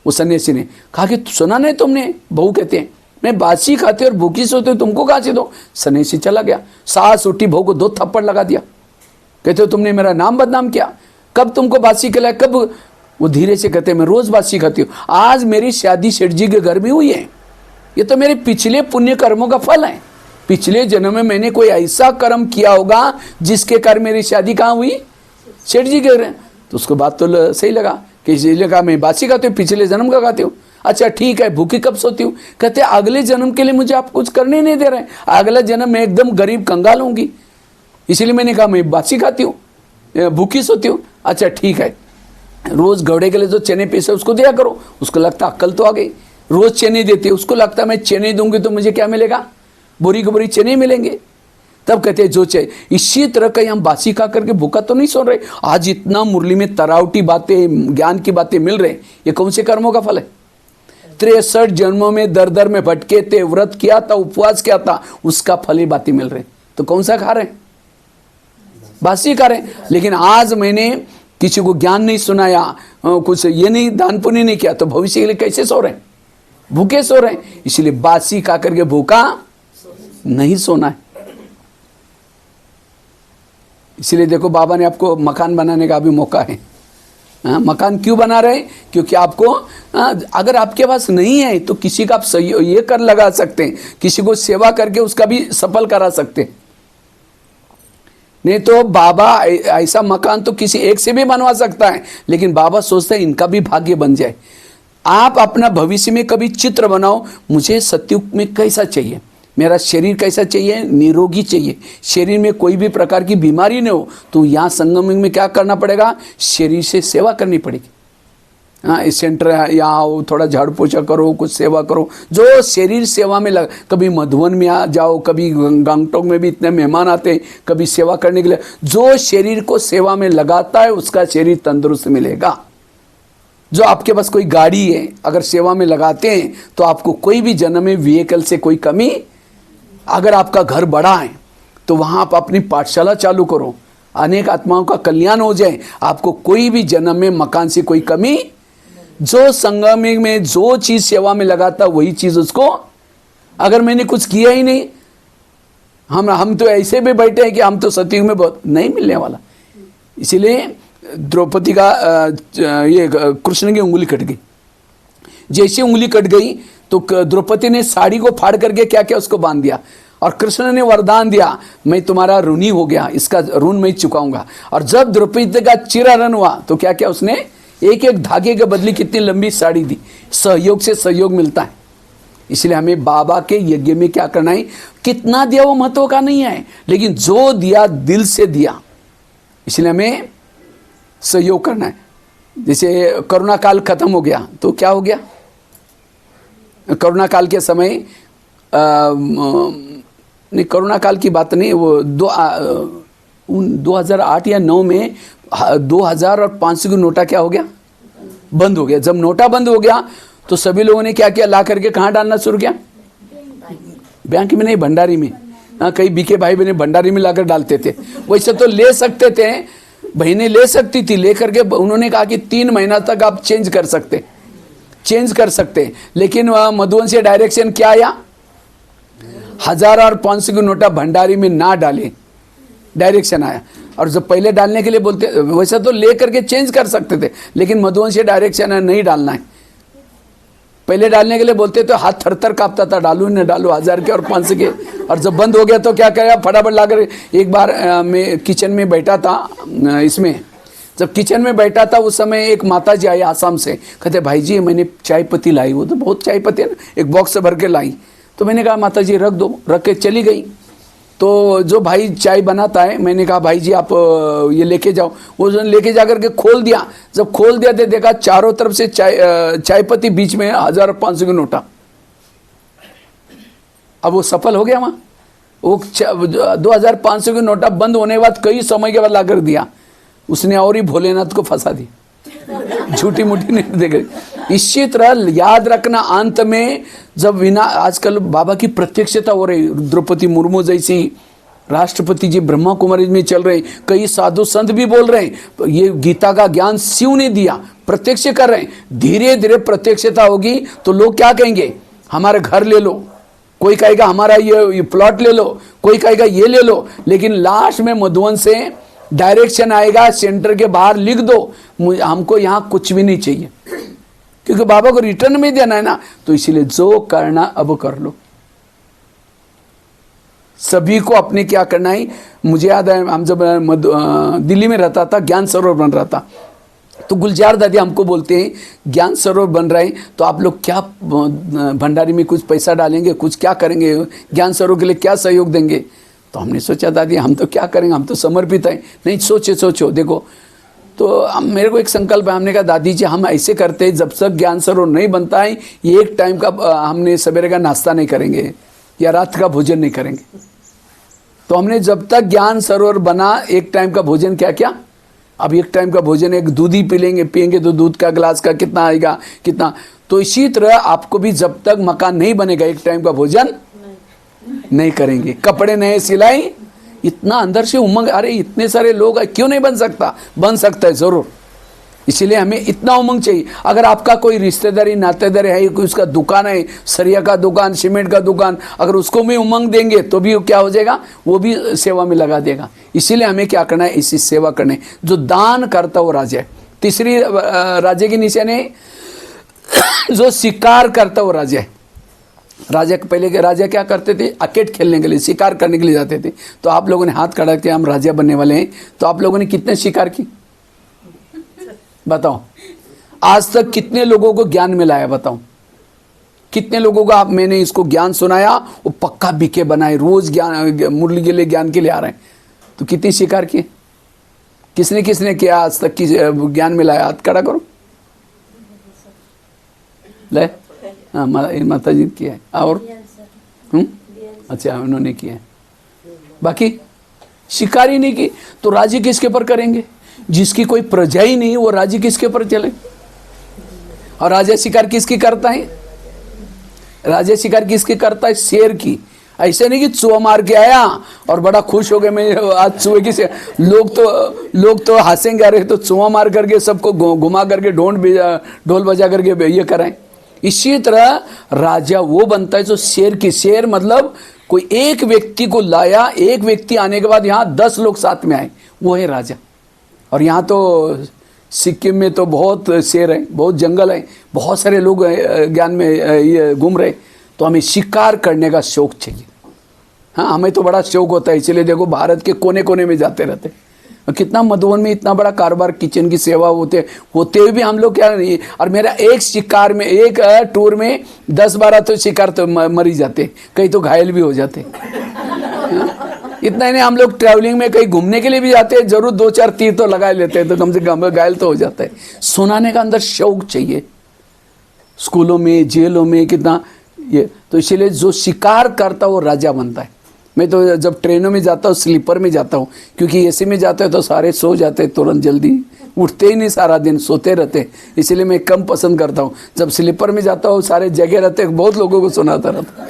वो सन्यासी ने कहा कि सुना नहीं तुमने, बहू कहते हैं मैं बासी खाती और भूखी सोती हूँ, तुमको कहाँ से दो। सन्यासी चला गया। सास उठी, बहू को 2 थप्पड़ लगा दिया। कहते हो तुमने मेरा नाम बदनाम किया, कब तुमको बासी खिलाया, कब। वो धीरे से कहते मैं रोज बासी खाती हूँ, आज मेरी शादी सेठ जी के घर में हुई है, ये तो मेरे पिछले पुण्य कर्मों का फल है। पिछले जन्म में मैंने कोई ऐसा कर्म किया होगा जिसके कारण मेरी शादी कहाँ हुई, सेठ जी के घर। तो उसको बात तो सही लगा कि इसलिए कहा मैं बासी खाती हूँ, पिछले जन्म का खाती हूँ। अच्छा ठीक है, भूखी कब सोती हूँ? कहते अगले जन्म के लिए मुझे आप कुछ करने नहीं दे रहे, अगला जन्म मैं एकदम गरीब कंगाल होंगी, इसीलिए मैंने कहा मैं बासी खाती हूँ, भूखी सोती हूँ। अच्छा ठीक है, रोज घोड़े के लिए जो चने पैसे उसको दिया करो, उसको लगता अक्ल तो आ गई। रोज चने देते, उसको लगता मैं चने दूंगी तो मुझे क्या मिलेगा, बोरी की बोरी चने मिलेंगे। तब कहते हैं जो चाहिए। इसी तरह का हम बासी खा करके भूखा तो नहीं सो रहे। आज इतना मुरली में तरावटी बातें, ज्ञान की बातें मिल रहे, ये कौन से कर्मों का फल है? 63 जन्मों में दर दर में भटके थे, व्रत किया था, उपवास किया था, उसका फल ही बातें मिल रहे। तो कौन सा खा रहे हैं? बासी खा रहे हैं। लेकिन आज मैंने किसी को ज्ञान नहीं सुनाया, कुछ ये नहीं, दान पुण्य नहीं किया, तो भविष्य के लिए कैसे सो रहे हैं? भूखे सो रहे हैं। इसलिए बासी खा करके भूखा नहीं सोना है। इसलिए देखो बाबा ने आपको मकान बनाने का भी मौका है। मकान क्यों बना रहे हैं? क्योंकि आपको अगर आपके पास नहीं है तो किसी का आप सही ये कर लगा सकते हैं, किसी को सेवा करके उसका भी सफल करा सकते हैं। नहीं तो बाबा ऐसा मकान तो किसी एक से भी बनवा सकता है, लेकिन बाबा सोचते हैं इनका भी भाग्य बन जाए। आप अपना भविष्य में कभी चित्र बनाओ, मुझे सत्युग में कैसा चाहिए, मेरा शरीर कैसा चाहिए, निरोगी चाहिए, शरीर में कोई भी प्रकार की बीमारी नहीं हो। तो यहाँ संगम में क्या करना पड़ेगा? शरीर से सेवा करनी पड़ेगी। हाँ, इस सेंटर यहाँ आओ, थोड़ा झाड़ू पोछा करो, कुछ सेवा करो, जो शरीर सेवा में लगा। कभी मधुवन में आ जाओ, कभी गंगटोक में भी इतने मेहमान आते हैं, कभी सेवा करने के लिए। जो शरीर को सेवा में लगाता है उसका शरीर तंदुरुस्त मिलेगा। जो आपके पास कोई गाड़ी है, अगर सेवा में लगाते हैं तो आपको कोई भी जन्म में व्हीकल से कोई कमी। अगर आपका घर बड़ा है तो वहाँ आप अपनी पाठशाला चालू करो, अनेक आत्माओं का कल्याण हो जाए। आपको कोई भी जन्म में मकान से कोई कमी। जो संगम में जो चीज सेवा में लगाता वही चीज उसको। अगर मैंने कुछ किया ही नहीं, हम तो ऐसे भी बैठे हैं कि हम तो सतयुग में बहुत नहीं मिलने वाला। इसीलिए द्रौपदी का ये कृष्ण की उंगली कट गई। जैसे उंगली कट गई तो द्रौपदी ने साड़ी को फाड़ करके क्या क्या उसको बांध दिया, और कृष्ण ने वरदान दिया मैं तुम्हारा ऋणी हो गया, इसका ऋण मैं चुकाऊंगा। और जब द्रौपदी का चिरारण हुआ तो क्या क्या उसने एक एक धागे के बदले कितनी लंबी साड़ी दी। सहयोग से सहयोग मिलता है। इसलिए हमें बाबा के यज्ञ में क्या करना है, कितना दिया वो महत्व का नहीं है, लेकिन जो दिया दिल से दिया। इसलिए हमें सहयोग करना है। जैसे कोरोना काल खत्म हो गया तो क्या हो गया, कोरोना काल के समय नहीं, कोरोना काल की बात नहीं, वो 2008 या 9 में 2000 और 500 की नोटा क्या हो गया, बंद हो गया। जब नोटा बंद हो गया तो सभी लोगों ने क्या किया, ला करके कहाँ डालना शुरू किया? बैंक में नहीं, भंडारी में। कई बीके भाई बहने भंडारी में लाकर डालते थे। वैसे तो ले सकते थे, बहनें ले सकती थी, लेकर के उन्होंने कहा कि 3 महीना तक आप चेंज कर सकते। लेकिन वह मधुवन से डायरेक्शन क्या आया, 1000 और 500 की नोटा भंडारी में ना डाले, डायरेक्शन आया। और जब पहले डालने के लिए बोलते, वैसे तो ले करके चेंज कर सकते थे, लेकिन मधुवन से डायरेक्शन है नहीं डालना है। पहले डालने के लिए बोलते तो हाथ थर कांपता था, डालू न डालू 1000 के और 500 के। और जब बंद हो गया तो क्या करेगा, फटाफट लाकर। एक बार मैं किचन में बैठा था, इसमें जब किचन में बैठा था उस समय एक माता जी आई आसाम से, कहते भाई जी मैंने चाय पत्ती लाई, वो तो बहुत चाय पत्ती है ना, एक बॉक्स से भर के लाई। तो मैंने कहा माता जी रख दो, रख के चली गई। तो जो भाई चाय बनाता है, मैंने कहा भाई जी आप ये लेके जाओ। वो लेके जा करके खोल दिया। जब खोल दिया तो देखा चारों तरफ से चाय पत्ती, बीच में 1500 की नोटा। अब वो सफल हो गया वहाँ। वो 2500 की नोटा बंद होने के बाद कई समय के बाद ला कर दिया उसने, और ही भोलेनाथ को फंसा दी, झूठी मूठी नहीं देखे। इसी तरह याद रखना, अंत में जब विना, आजकल बाबा की प्रत्यक्षता हो रही, द्रौपदी मुर्मू जैसी राष्ट्रपति जी ब्रह्मा कुमारी में चल रहे, कई साधु संत भी बोल रहे हैं ये गीता का ज्ञान शिव ने दिया, प्रत्यक्ष कर रहे हैं। धीरे धीरे प्रत्यक्षता होगी तो लोग क्या कहेंगे, हमारे घर ले लो, कोई कहेगा हमारा ये प्लॉट ले लो, कोई कहेगा ये ले लो। लेकिन लास्ट में मधुवन से डायरेक्शन आएगा, सेंटर के बाहर लिख दो हमको यहाँ कुछ भी नहीं चाहिए, क्योंकि बाबा को रिटर्न में देना है ना। तो इसीलिए जो करना अब कर लो। सभी को अपने क्या करना है। मुझे याद है हम जब दिल्ली में रहता था, ज्ञान सरोवर बन रहा था, तो गुलजार दादी हमको बोलते हैं ज्ञान सरोवर बन रहे हैं, तो आप लोग क्या भंडारी में कुछ पैसा डालेंगे, कुछ क्या करेंगे, ज्ञान सरोवर के लिए क्या सहयोग देंगे? तो हमने सोचा दादी हम तो क्या करेंगे, हम तो समर्पित हैं। नहीं, सोचो देखो। तो मेरे को एक संकल्प है, हमने कहा दादी जी हम ऐसे करते हैं, जब तक ज्ञान सरोवर नहीं बनता है ये एक टाइम का हमने सवेरे का नाश्ता नहीं करेंगे या रात का भोजन नहीं करेंगे। तो हमने जब तक ज्ञान सरोवर बना एक टाइम का भोजन क्या किया। अब एक टाइम का भोजन एक दूध ही पिएंगे तो दूध का गिलास का कितना आएगा, कितना। तो इसी तरह आपको भी जब तक मकान नहीं बनेगा एक टाइम का भोजन नहीं करेंगे, कपड़े नए सिलाई, इतना अंदर से उमंग, अरे इतने सारे लोग क्यों नहीं बन सकता, बन सकता है जरूर। इसीलिए हमें इतना उमंग चाहिए। अगर आपका कोई रिश्तेदारी नातेदारी है, कोई उसका दुकान है, सरिया का दुकान, सीमेंट का दुकान, अगर उसको भी उमंग देंगे तो भी क्या हो जाएगा, वो भी सेवा में लगा देगा। इसीलिए हमें क्या करना है, इसी सेवा करने। जो दान करता वो राजा है। तीसरी राजा की निशानी जो शिकार करता वो राजा है। राजा पहले के राजा क्या करते थे, अकेट खेलने के लिए, शिकार करने के लिए जाते थे। तो आप लोगों ने हाथ खड़ा किया हम राजा बनने वाले हैं, तो आप लोगों ने कितने शिकार की बताओ? आज तक कितने लोगों को ज्ञान मिला है बताओ? कितने लोगों को आप मैंने इसको ज्ञान सुनाया, वो पक्का बीके बनाए, रोज ज्ञान मुरली के लिए ज्ञान के लिए आ रहे हैं। तो कितनी शिकार की, किसने किसने किया आज तक ज्ञान मिला है? हाथ खड़ा करो। ले हाँ, माता जी किया है। और अच्छा उन्होंने किया है, बाकी शिकार ही नहीं की। तो राजी किसके पर करेंगे? जिसकी कोई प्रजा ही नहीं वो राजी किसके पर चले? और राजा शिकार किसकी करता है? राजा शिकार किसकी करता है? शेर की। ऐसे नहीं कि चूहा मार के आया और बड़ा खुश हो गए मैं आज चूहे की से। लोग तो हंसेंगे, अरे तो चूहा मार करके सबको घुमा करके ढोल बजा करके ये कराएं। इसी तरह राजा वो बनता है जो शेर की, शेर मतलब कोई एक व्यक्ति को लाया, एक व्यक्ति आने के बाद यहाँ 10 लोग साथ में आए, वो है राजा। और यहाँ तो सिक्किम में तो बहुत शेर है, बहुत जंगल है, बहुत सारे लोग ज्ञान में ये घूम रहे। तो हमें शिकार करने का शौक चाहिए। हाँ, हमें तो बड़ा शौक होता है, इसलिए देखो भारत के कोने कोने में जाते रहते। कितना मधुबन में इतना बड़ा कारोबार, किचन की सेवा होते हुए भी हम लोग क्या नहीं। और मेरा एक शिकार में, एक टूर में 10-12 तो शिकार तो मरी जाते, कई तो घायल भी हो जाते। इतना ही नहीं, हम लोग ट्रैवलिंग में कहीं घूमने के लिए भी जाते हैं, जरूर 2-4 तीर तो लगा लेते हैं, तो कम से कम घायल तो हो जाता है। सुनाने का अंदर शौक चाहिए। स्कूलों में, जेलों में कितना ये। तो इसीलिए जो शिकार करता वो राजा बनता है। मैं तो जब ट्रेनों में जाता हूँ स्लीपर में जाता हूँ, क्योंकि एसी में जाते हैं तो सारे सो जाते हैं, तुरंत जल्दी उठते ही नहीं, सारा दिन सोते रहते, इसलिए मैं कम पसंद करता हूँ। जब स्लीपर में जाता हूँ सारे जगह रहते, बहुत लोगों को सुनाता रहता।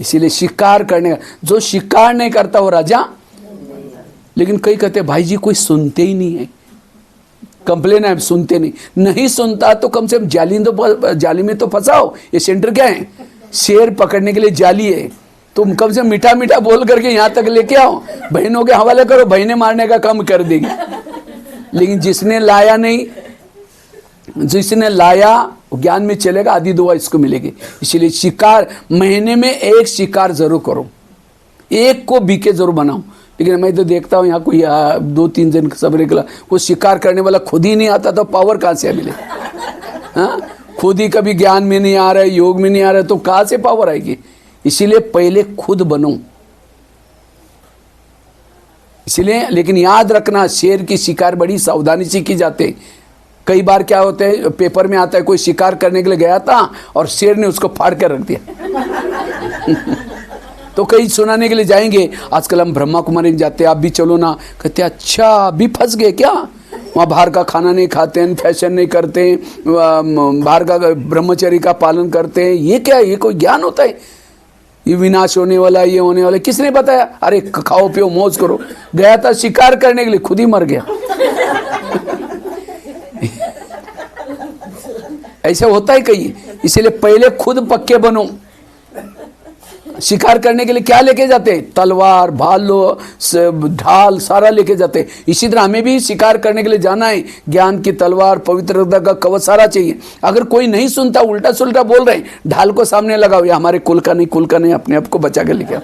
इसीलिए शिकार करने का, जो शिकार नहीं करता वो राजा। लेकिन कई कहते भाई जी कोई सुनते ही नहीं है, कंप्लेन है सुनते नहीं सुनता तो कम से कम जाली में तो फंसाओ। ये सेंटर क्या है, शेर पकड़ने के लिए जाली है, तुम कम से मीठा मीठा बोल करके यहाँ तक लेके आओ, बहनों के हवाले करो, बहनें मारने का काम कर देगी। लेकिन जिसने लाया नहीं, जिसने लाया ज्ञान में चलेगा, आधी दुआ इसको मिलेगी। इसलिए शिकार महीने में एक शिकार जरूर करो, एक को बीके जरूर बनाओ। लेकिन मैं तो देखता हूँ यहाँ कोई 2-3 दिन सब निकला, वो शिकार करने वाला खुद ही नहीं आता तो पावर कहाँ से मिले? हाँ, खुद ही कभी ज्ञान में नहीं आ रहा है, योग में नहीं आ रहा है, तो कहाँ से पावर आएगी? इसीलिए पहले खुद बनो। इसीलिए लेकिन याद रखना, शेर की शिकार बड़ी सावधानी से की जाते। कई बार क्या होता है, पेपर में आता है कोई शिकार करने के लिए गया था और शेर ने उसको फाड़ कर रख दिया। तो कई सुनाने के लिए जाएंगे, आजकल हम ब्रह्मा कुमारी में जाते, आप भी चलो ना। कहते अच्छा अभी फंस गए क्या? वहाँ बाहर का खाना नहीं खाते हैं, फैशन नहीं करते, बाहर का ब्रह्मचर्य का पालन करते हैं। ये क्या, ये कोई ज्ञान होता है? ये विनाश होने वाला, ये होने वाला, किसने बताया? अरे खाओ पियो मौज करो। गया था शिकार करने के लिए, खुद ही मर गया। ऐसा होता है कहीं। इसीलिए पहले खुद पक्के बनो। शिकार करने के लिए क्या लेके जाते? तलवार, भालो, ढाल सारा लेके जाते। इसी तरह हमें भी शिकार करने के लिए जाना है, ज्ञान की तलवार, पवित्रता का कवच सारा चाहिए। अगर कोई नहीं सुनता, उल्टा सुल्टा बोल रहे हैं, ढाल को सामने लगाओ, या हमारे कुल का नहीं, अपने आप को बचा के लेके आओ,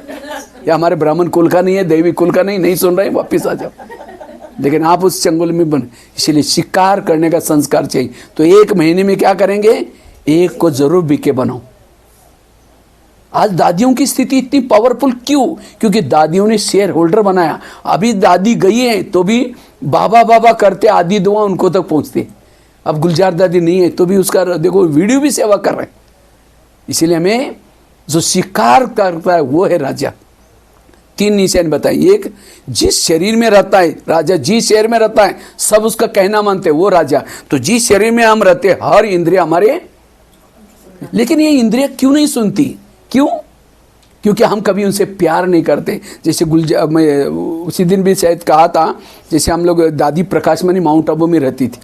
या हमारे ब्राह्मण कुल का नहीं है, देवी कुल का नहीं सुन रहे, वापिस आ जाओ। लेकिन आप उस चंगुल में बन, इसलिए शिकार करने का संस्कार चाहिए। तो 1 महीने में क्या करेंगे, एक को जरूर बिके बनाओ। आज दादियों की स्थिति इतनी पावरफुल क्यों? क्योंकि दादियों ने शेयर होल्डर बनाया। अभी दादी गई है तो भी बाबा बाबा करते, आदि दुआ उनको तक पहुंचती। अब गुलजार दादी नहीं है तो भी उसका देखो वीडियो भी सेवा कर रहे हैं। इसीलिए हमें जो शिकार करता है वो है राजा। 3 निशान बताइए। एक, जिस शरीर में रहता है राजा, जिस शरीर में रहता है सब उसका कहना मानते हैं, वो राजा। तो जिस शरीर में हम रहते हैं हर इंद्रिय हमारे, लेकिन ये इंद्रिय क्यों नहीं सुनती? क्यों? क्योंकि हम कभी उनसे प्यार नहीं करते। जैसे मैं उसी दिन भी शायद कहा था, जैसे हम लोग दादी प्रकाशमणि माउंट आबू में रहती थी।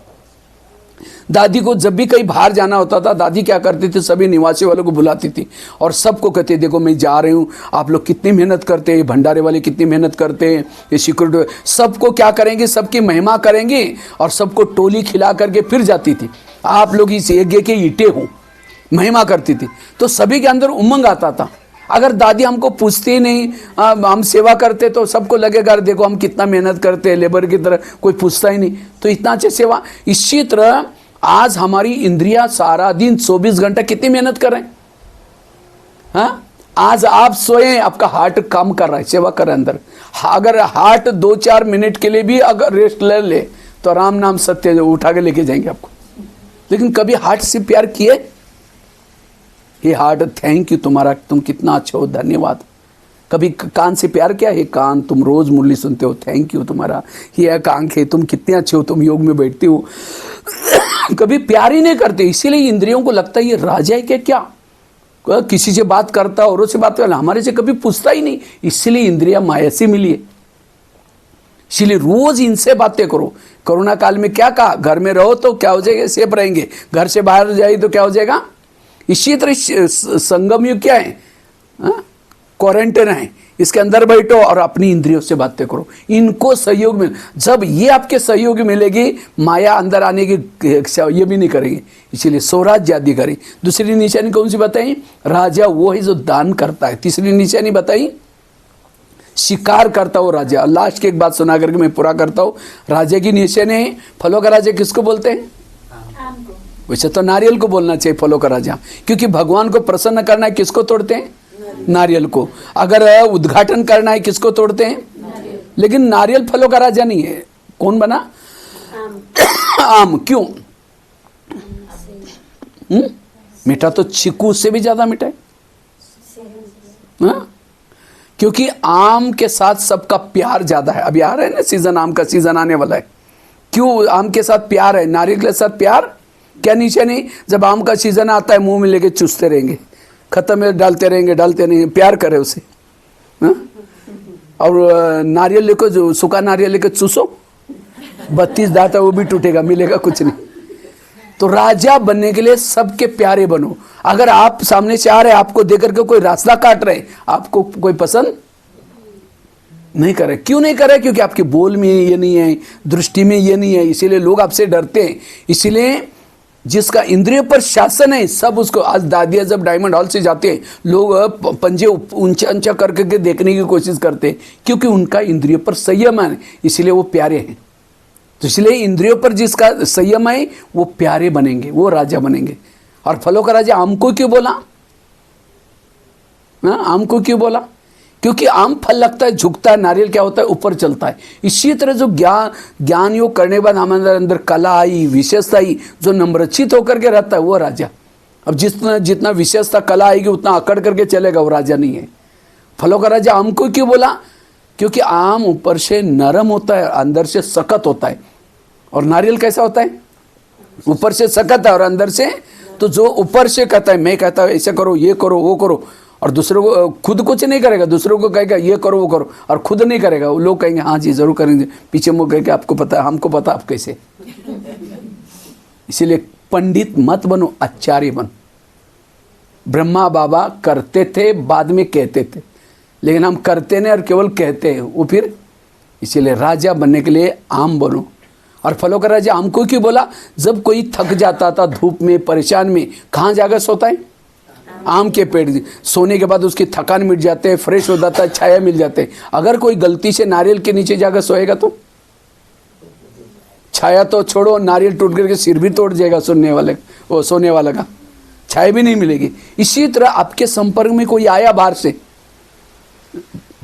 दादी को जब भी कहीं बाहर जाना होता था, दादी क्या करती थी, सभी निवासी वालों को बुलाती थी और सबको कहते, देखो मैं जा रही हूँ, आप लोग कितनी मेहनत करते हैं, भंडारे वाले कितनी मेहनत करते हैं, ये सिक्योरिटी, सबको क्या करेंगे, सबकी महिमा करेंगे और सबको टोली खिला करके फिर जाती थी। आप लोग इस यज्ञ के ईंटे हो, महिमा करती थी। तो सभी के अंदर उमंग आता था। अगर दादी हमको पूछती ही नहीं, हम सेवा करते तो सबको लगेगा देखो हम कितना मेहनत करते हैं, लेबर की तरह, कोई पूछता ही नहीं, तो इतना अच्छी सेवा। इसी तरह आज हमारी इंद्रियां सारा दिन 24 घंटा कितनी मेहनत कर रहे हैं। हाँ, आज आप सोए, आपका हार्ट काम कर रहा है, सेवा कर रहा है अंदर। अगर हार्ट 2-4 मिनट के लिए भी अगर रेस्ट ले ले तो राम नाम सत्य उठा के लेके जाएंगे आपको। लेकिन कभी हार्ट से प्यार किए? हे हार्ट, थैंक यू तुम्हारा, तुम कितना अच्छे हो, धन्यवाद। कभी कान से प्यार किया? हे कान, तुम रोज मुरली सुनते हो, थैंक यू तुम्हारा। ये आंखें, तुम कितने अच्छे हो, तुम योग में बैठते हो। कभी प्यार ही नहीं करते। इसीलिए इंद्रियों को लगता है ये राजा है क्या, किसी से बात करता, औरों से बात करता, हमारे से कभी पूछता ही नहीं। इसलिए इंद्रिया माया से मिली है। इसलिए रोज इनसे बातें करो। कोरोना काल में क्या कहा, घर में रहो तो क्या हो जाएगा, सेफ रहेंगे, घर से बाहर जाए तो क्या हो जाएगा। इसी तरह संगम युग क्या है, क्वारंटाइन है, इसके अंदर बैठो और अपनी इंद्रियों से बातें करो। इनको सहयोग मिल, जब ये आपके सहयोग मिलेगी, माया अंदर आने की ये भी नहीं करेगी। इसीलिए स्वराज्य अधिकारी। दूसरी निशानी कौन सी बताई? राजा वो है जो दान करता है। तीसरी निशानी बताई, शिकार करता हो राजा। लास्ट की एक बात सुना करके मैं पूरा करता हूँ। राजा की निशानी है, फलों का राजा किसको बोलते हैं? वैसे तो नारियल को बोलना चाहिए फलों का राजा, क्योंकि भगवान को प्रसन्न करना है किसको तोड़ते हैं? नारियल को। अगर उद्घाटन करना है किसको तोड़ते हैं? लेकिन नारियल फलों का राजा नहीं है। कौन बना? आम। क्यों? मीठा तो चीकू से भी ज्यादा मीठा है। क्योंकि आम के साथ सबका प्यार ज्यादा है। अभी आ रहा है ना सीजन, आम का सीजन आने वाला है। क्यों आम के साथ प्यार है, नारियल के साथ प्यार? क्या नीचे नहीं, जब आम का सीजन आता है मुंह में लेके चूसते रहेंगे, खत्म है डालते रहेंगे, डालते नहीं, प्यार करे उसे। और नारियल लेकर, जो सूखा नारियल लेकर चूसो, 32 दांत है वो भी टूटेगा, मिलेगा कुछ नहीं। तो राजा बनने के लिए सबके प्यारे बनो। अगर आप सामने से आ रहे, आपको देकर के कोई रास्ता काट रहे, आपको कोई पसंद नहीं करे। क्यों नहीं करे? क्योंकि आपके बोल में ये नहीं है, दृष्टि में ये नहीं है, इसीलिए लोग आपसे डरते हैं। इसीलिए जिसका इंद्रिय पर शासन है सब उसको, आज दादियाँ जब डायमंड हॉल से जाते हैं, लोग पंजे ऊंचा ऊंचा करके देखने की कोशिश करते हैं, क्योंकि उनका इंद्रिय पर संयम है, इसलिए वो प्यारे हैं। तो इसलिए इंद्रियों पर जिसका संयम है वो प्यारे बनेंगे, वो राजा बनेंगे। और फलों का राजा आम को क्यों बोला? आम को क्यों बोला? क्योंकि आम फल लगता है, झुकता है, नारियल क्या होता है, ऊपर चलता है। इसी तरह जो ज्ञान योग करने के बाद हमारे अंदर कला आई, विशेषता आई, जो नम्रचित होकर के रहता है वो राजा। अब जितना विशेषता कला आएगी उतना अकड़ करके चलेगा, वो राजा नहीं है। फलों का राजा आम को क्यों बोला? क्योंकि आम ऊपर से नरम होता है, अंदर से सख्त होता है। और नारियल कैसा होता है? ऊपर से सख्त है और अंदर से, तो जो ऊपर से कहता है, मैं कहता हूँ ऐसे करो, ये करो, वो करो, और दूसरों को, खुद कुछ नहीं करेगा, दूसरों को कहेगा ये करो वो करो, और खुद नहीं करेगा। वो लोग कहेंगे हाँ जी जरूर करेंगे, पीछे मुँह कहेंगे आपको पता है, हमको पता आप कैसे। इसीलिए पंडित मत बनो, आचार्य बनो। ब्रह्मा बाबा करते थे, बाद में कहते थे, लेकिन हम करते नहीं और केवल कहते हैं वो फिर। इसीलिए राजा बनने के लिए आम बनो। और फलों का राजा आम को क्यों बोला? जब कोई थक जाता था धूप में, परेशान में, कहाँ जाकर सोता है? आम के पेड़। सोने के बाद उसकी थकान मिट जाते हैं, फ्रेश हो जाता है, छाया मिल जाते हैं। अगर कोई गलती से नारियल के नीचे जाकर सोएगा तो छाया तो छोड़ो, नारियल टूट करके सिर भी तोड़ जाएगा सुनने वाले, वो सोने वाला का छाया भी नहीं मिलेगी। इसी तरह आपके संपर्क में कोई आया बाहर से,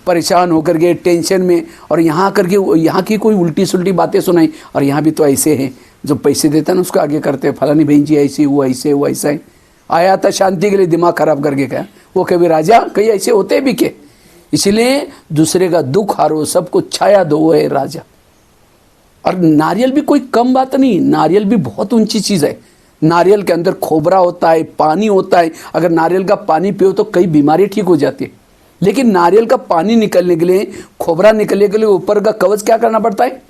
परेशान होकर के टेंशन में, और यहाँ करके यहाँ की कोई उल्टी सुल्टी बातें सुनाई, और यहाँ भी तो ऐसे हैं जो पैसे देता है ना उसको आगे करते हैं, फलानी बहन जी ऐसी, वो ऐसे, वो ऐसा है। आया था शांति के लिए, दिमाग खराब करके गया। वो कभी राजा कहीं ऐसे होते भी के। इसलिए दूसरे का दुख हारो, सबको छाया दो, वो है राजा। और नारियल भी कोई कम बात नहीं, नारियल भी बहुत ऊंची चीज़ है। नारियल के अंदर खोबरा होता है, पानी होता है। अगर नारियल का पानी पियो तो कई बीमारी ठीक हो जाती है। लेकिन नारियल का पानी निकलने के लिए, खोबरा निकलने के लिए ऊपर का कवच क्या करना पड़ता है?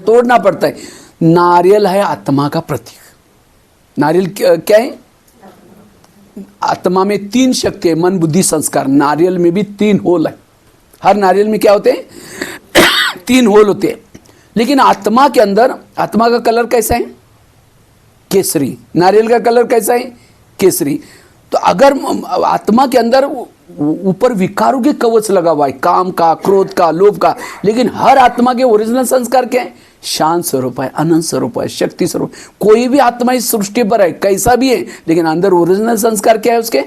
तोड़ना पड़ता है। नारियल है आत्मा का प्रतीक। नारियल क्या है? आत्मा में 3 शक्ति है, मन बुद्धि संस्कार। नारियल में भी 3 होल है। हर नारियल में क्या होते हैं? 3 होल होते हैं। लेकिन आत्मा के अंदर, आत्मा का कलर कैसा है? केसरी। नारियल का कलर कैसा है? केसरी। तो अगर आत्मा के अंदर ऊपर विकारों के कवच लगा हुआ है, काम का, क्रोध का, लोभ का, लेकिन हर आत्मा के ओरिजिनल संस्कार क्या है? शांत स्वरूप है, अनंत स्वरूप है, शक्ति स्वरूप। कोई भी आत्मा इस सृष्टि पर है, कैसा भी है, लेकिन अंदर ओरिजिनल संस्कार क्या है उसके?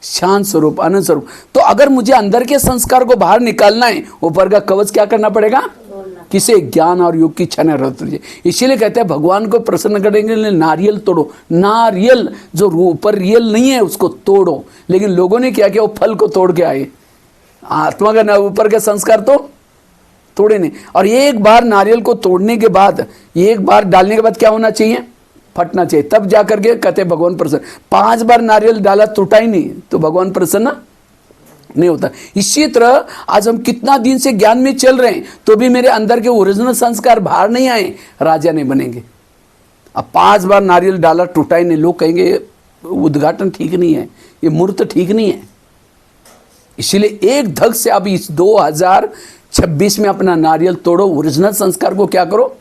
शांत स्वरूप, अनंत स्वरूप। तो अगर मुझे अंदर के संस्कार को बाहर निकालना है, ऊपर का कवच क्या करना पड़ेगा? किसे? ज्ञान और योग की इच्छा न रहती। इसीलिए कहते हैं भगवान को प्रसन्न करने के लिए नारियल तोड़ो। नारियल जो ऊपर रियल नहीं है उसको तोड़ो। लेकिन लोगों ने क्या किया? वो फल को तोड़ के आए। आत्मा का ऊपर के संस्कार तो तोड़े नहीं। और एक बार नारियल को तोड़ने के बाद, एक बार डालने के बाद क्या होना चाहिए? फटना चाहिए। तब जाकर के कहते भगवान प्रसन्न। 5 बार नारियल डाला, टूटा ही नहीं, तो भगवान प्रसन्न नहीं होता। इसी तरह आज हम कितना दिन से ज्ञान में चल रहे हैं, तो भी मेरे अंदर के ओरिजिनल संस्कार बाहर नहीं आए, राजा नहीं बनेंगे। अब 5 बार नारियल डाला, टूटा ही नहीं, लोग कहेंगे उद्घाटन ठीक नहीं है, ये मूर्त ठीक नहीं है। इसलिए एक धग से अब इस 2026 में अपना नारियल तोड़ो, ओरिजिनल संस्कार को क्या करो।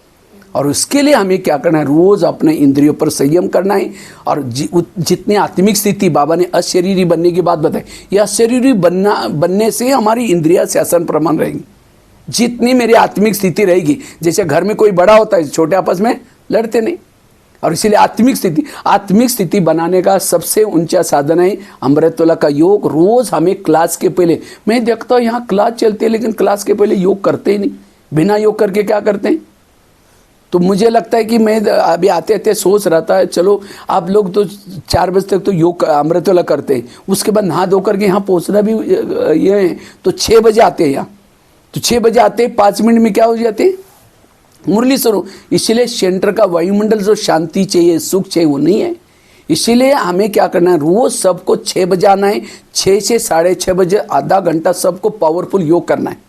और उसके लिए हमें क्या करना है? रोज अपने इंद्रियों पर संयम करना है। और जितनी आत्मिक स्थिति, बाबा ने अशरीरी बनने की बात बताई, यह अशरीरी बनने से हमारी इंद्रिया शासन प्रमाण रहेंगी। जितनी मेरी आत्मिक स्थिति रहेगी, जैसे घर में कोई बड़ा होता है, छोटे आपस में लड़ते नहीं। और इसीलिए आत्मिक स्थिति बनाने का सबसे ऊंचा साधन है अमृतोला का योग। रोज हमें क्लास के पहले, मैं देखता हूँ यहाँ क्लास चलती है, लेकिन क्लास के पहले योग करते ही नहीं। बिना योग करके क्या करते हैं? तो मुझे लगता है कि मैं अभी आते आते सोच रहा था, चलो आप लोग तो 4 बजे तक तो योग अमृतोला करते हैं, उसके बाद नहा धो करके यहाँ पहुँचना भी ये है, तो 6 बजे आते हैं यहाँ। तो 6 बजे आते हैं, 5 मिनट में क्या हो जाते हैं? मुरली स्वरूप। इसलिए सेंटर का वायुमंडल जो शांति चाहिए, सुख चाहिए, वो नहीं है। इसीलिए हमें क्या करना है? रोज सबको 6 बजे आना है। 6 से 6:30 बजे आधा घंटा सबको पावरफुल योग करना है।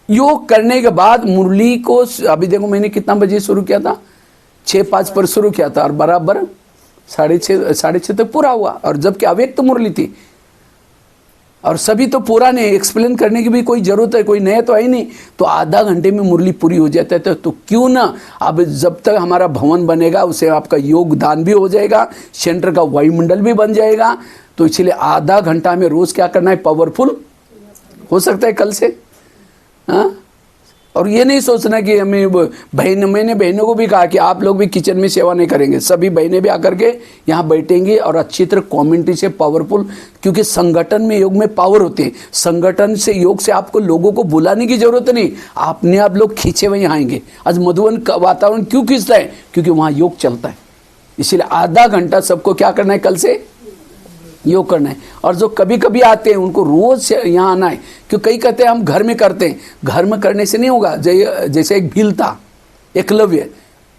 योग करने के बाद मुरली को, अभी देखो मैंने कितना बजे शुरू किया था? 6:05 पर शुरू किया था, और बराबर 6:30 तक पूरा हुआ। और जबकि अव्यक्त मुरली थी, और सभी तो पूरा नहीं, एक्सप्लेन करने की भी कोई जरूरत है, कोई नया तो है ही नहीं। तो आधा घंटे में मुरली पूरी हो जाता है। तो क्यों ना, अब जब तक हमारा भवन बनेगा उसे आपका योगदान भी हो जाएगा, सेंटर का वायुमंडल भी बन जाएगा। तो इसलिए आधा घंटा हमें रोज क्या करना है? पावरफुल हो सकता है कल से। हाँ, और ये नहीं सोचना कि हमें मैंने बहनों को भी कहा कि आप लोग भी किचन में सेवा नहीं करेंगे, सभी बहनें भी आकर के यहाँ बैठेंगी और अच्छी तरह कम्युनिटी से पावरफुल, क्योंकि संगठन में योग में पावर होती है। संगठन से, योग से आपको लोगों को बुलाने की जरूरत नहीं, अपने आप लोग खींचे हुए यहाँ आएंगे। आज मधुबन का वातावरण क्यों खींचता है? क्योंकि वहाँ योग चलता है। इसीलिए आधा घंटा सबको क्या करना है? कल से योग करना है। और जो कभी कभी आते हैं उनको रोज यहाँ आना है, क्यों? कई कहते हैं हम घर में करते हैं। घर में करने से नहीं होगा। जैसे एक भील था, एकलव्य,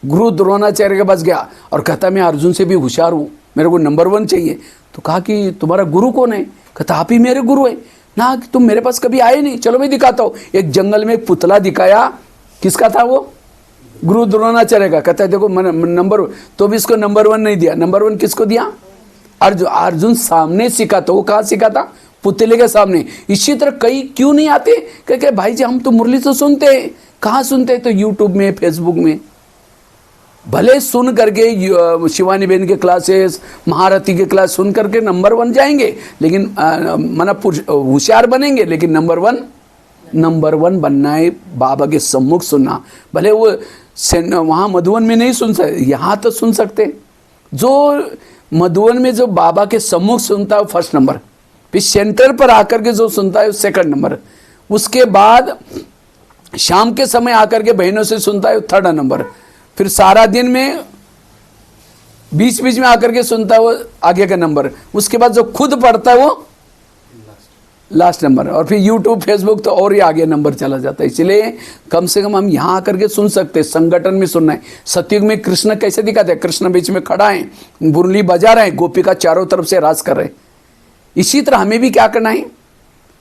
गुरु द्रोणाचार्य के पास गया और कहता मैं अर्जुन से भी होशियार हूँ, मेरे को नंबर 1 चाहिए। तो कहा कि तुम्हारा गुरु कौन है? कहता आप ही मेरे गुरु है ना, तुम मेरे पास कभी आए नहीं, चलो मैं दिखाता हूँ। एक जंगल में एक पुतला दिखाया, किसका था वो? गुरु द्रोणाचार्य का। कहता है देखो नंबर, तो भी इसको नंबर 1 नहीं दिया। नंबर 1 किसको दिया? अर्जुन सामने सीखा। तो वो कहाँ सीखा था? पुतले के सामने। इसी तरह कई क्यों नहीं आते? क्योंकि भाई जी हम तो मुरली तो सुनते हैं। कहाँ सुनते हैं? तो यूट्यूब में, फेसबुक में। भले सुन करके शिवानी बहन के क्लासेस, महारथी के क्लास सुन करके नंबर 1 जाएंगे, लेकिन मना होशियार बनेंगे, लेकिन नंबर 1 बनना है बाबा के सम्मुख सुनना। भले वो वहाँ मधुवन में नहीं सुन सकते, यहाँ तो सुन सकते। जो मधुवन में जो बाबा के सम्मुख सुनता है वो फर्स्ट नंबर, फिर सेंटर पर आकर के जो सुनता है वो सेकंड नंबर, उसके बाद शाम के समय आकर के बहनों से सुनता है वो थर्ड नंबर, फिर सारा दिन में बीच बीच में आकर के सुनता है वो आगे का नंबर, उसके बाद जो खुद पढ़ता है वो लास्ट नंबर, और फिर यूट्यूब फेसबुक तो और ही आगे नंबर चला जाता है। इसलिए कम से कम हम यहाँ आकर के सुन सकते हैं, संगठन में सुनना है। सतयुग में कृष्ण कैसे दिखाते हैं, कृष्ण बीच में खड़ा है, मुरली बजा रहे हैं, गोपिका चारों तरफ से रास कर रहे हैं। इसी तरह हमें भी क्या करना है,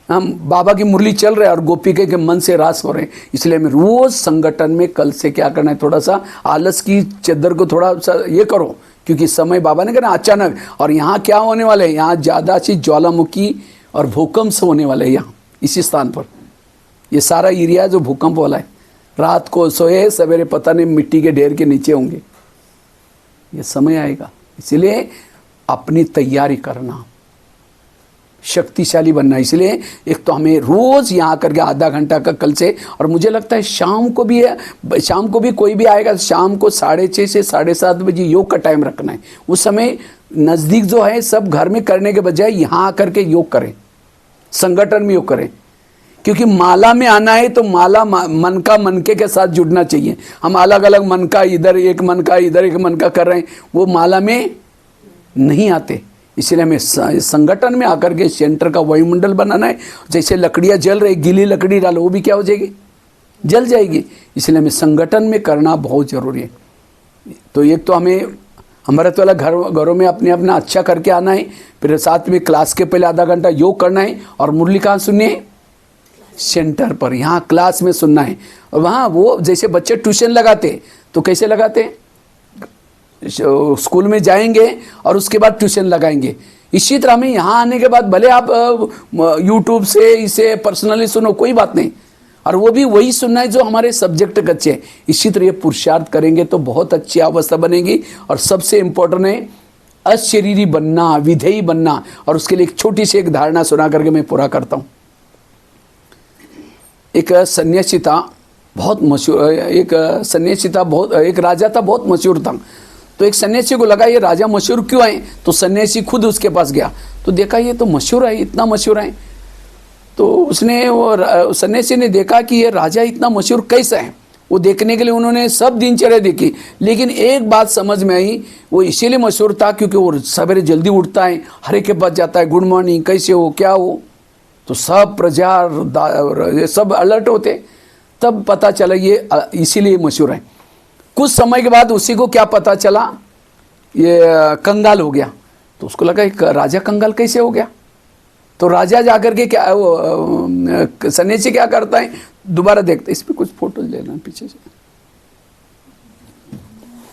हम बाबा की मुरली चल रहे हैं और गोपिका के मन से रास हो रहे हैं। इसलिए हमें रोज संगठन में कल से क्या करना है, थोड़ा सा आलस की चद्दर को थोड़ा सा ये करो, क्योंकि समय बाबा ने कहना अचानक, और यहाँ क्या होने वाले हैं, यहाँ ज़्यादा सी ज्वालामुखी और भूकंप से होने वाले हैं। यहाँ इसी स्थान पर ये सारा एरिया जो भूकंप वाला है, रात को सोए सवेरे पता नहीं मिट्टी के ढेर के नीचे होंगे, ये समय आएगा। इसलिए अपनी तैयारी करना, शक्तिशाली बनना। इसलिए एक तो हमें रोज यहाँ करके आधा घंटा का कल से, और मुझे लगता है शाम को भी कोई भी आएगा, शाम को 6:30 से 7:30 बजे योग का टाइम रखना है। उस समय नज़दीक जो है सब घर में करने के बजाय यहाँ आकर के योग करें, संगठन में योग करें, क्योंकि माला में आना है तो माला मन का मनके के साथ जुड़ना चाहिए। हम अलग अलग मन का, इधर एक मन का, इधर एक मन का कर रहे हैं, वो माला में नहीं आते। इसलिए हमें संगठन में आकर के सेंटर का वायुमंडल बनाना है। जैसे लकड़ियाँ जल रही, गीली लकड़ी डालो वो भी क्या हो जाएगी, जल जाएगी। इसलिए हमें संगठन में करना बहुत ज़रूरी है। तो एक तो हमें अमृत वाला घरों में अपने अपना अच्छा करके आना है, फिर साथ में क्लास के पहले आधा घंटा योग करना है, और मुरली कहाँ सुननी है, सेंटर पर, यहाँ क्लास में सुनना है। और वहाँ वो जैसे बच्चे ट्यूशन लगाते तो कैसे लगाते, स्कूल में जाएंगे और उसके बाद ट्यूशन लगाएंगे। इसी तरह में यहाँ आने के बाद भले आप यूट्यूब से इसे पर्सनली सुनो, कोई बात नहीं, और वो भी वही सुनना है जो हमारे सब्जेक्ट कच्चे हैं। इसी तरह ये पुरुषार्थ करेंगे तो बहुत अच्छी अवस्था बनेगी। और सबसे इम्पोर्टेंट है अशरीरी बनना, विधेयी बनना। और उसके लिए एक छोटी सी एक धारणा सुना करके मैं पूरा करता हूँ। एक सन्यासी था बहुत मशहूर, एक राजा था बहुत मशहूर था। तो एक सन्यासी को लगा ये राजा मशहूर क्यों है, तो सन्यासी खुद उसके पास गया तो देखा ये तो मशहूर है, इतना मशहूर है। तो उसने वो सन्यासी ने देखा कि ये राजा इतना मशहूर कैसा है। वो देखने के लिए उन्होंने सब दिनचर्या देखी, लेकिन एक बात समझ में आई, वो इसीलिए मशहूर था क्योंकि वो सवेरे जल्दी उठता है, हर एक के पास जाता है, गुड मॉर्निंग, कैसे हो, क्या हो। तो सब प्रजा सब अलर्ट होते। तब पता चला ये इसीलिए मशहूर है। कुछ समय के बाद उसी को क्या पता चला, ये कंगाल हो गया। तो उसको लगा एक राजा कंगाल कैसे हो गया। तो राजा जाकर के क्या, वो सन्यासी क्या करता है, दोबारा देखते, इसमें कुछ फोटो लेना पीछे से,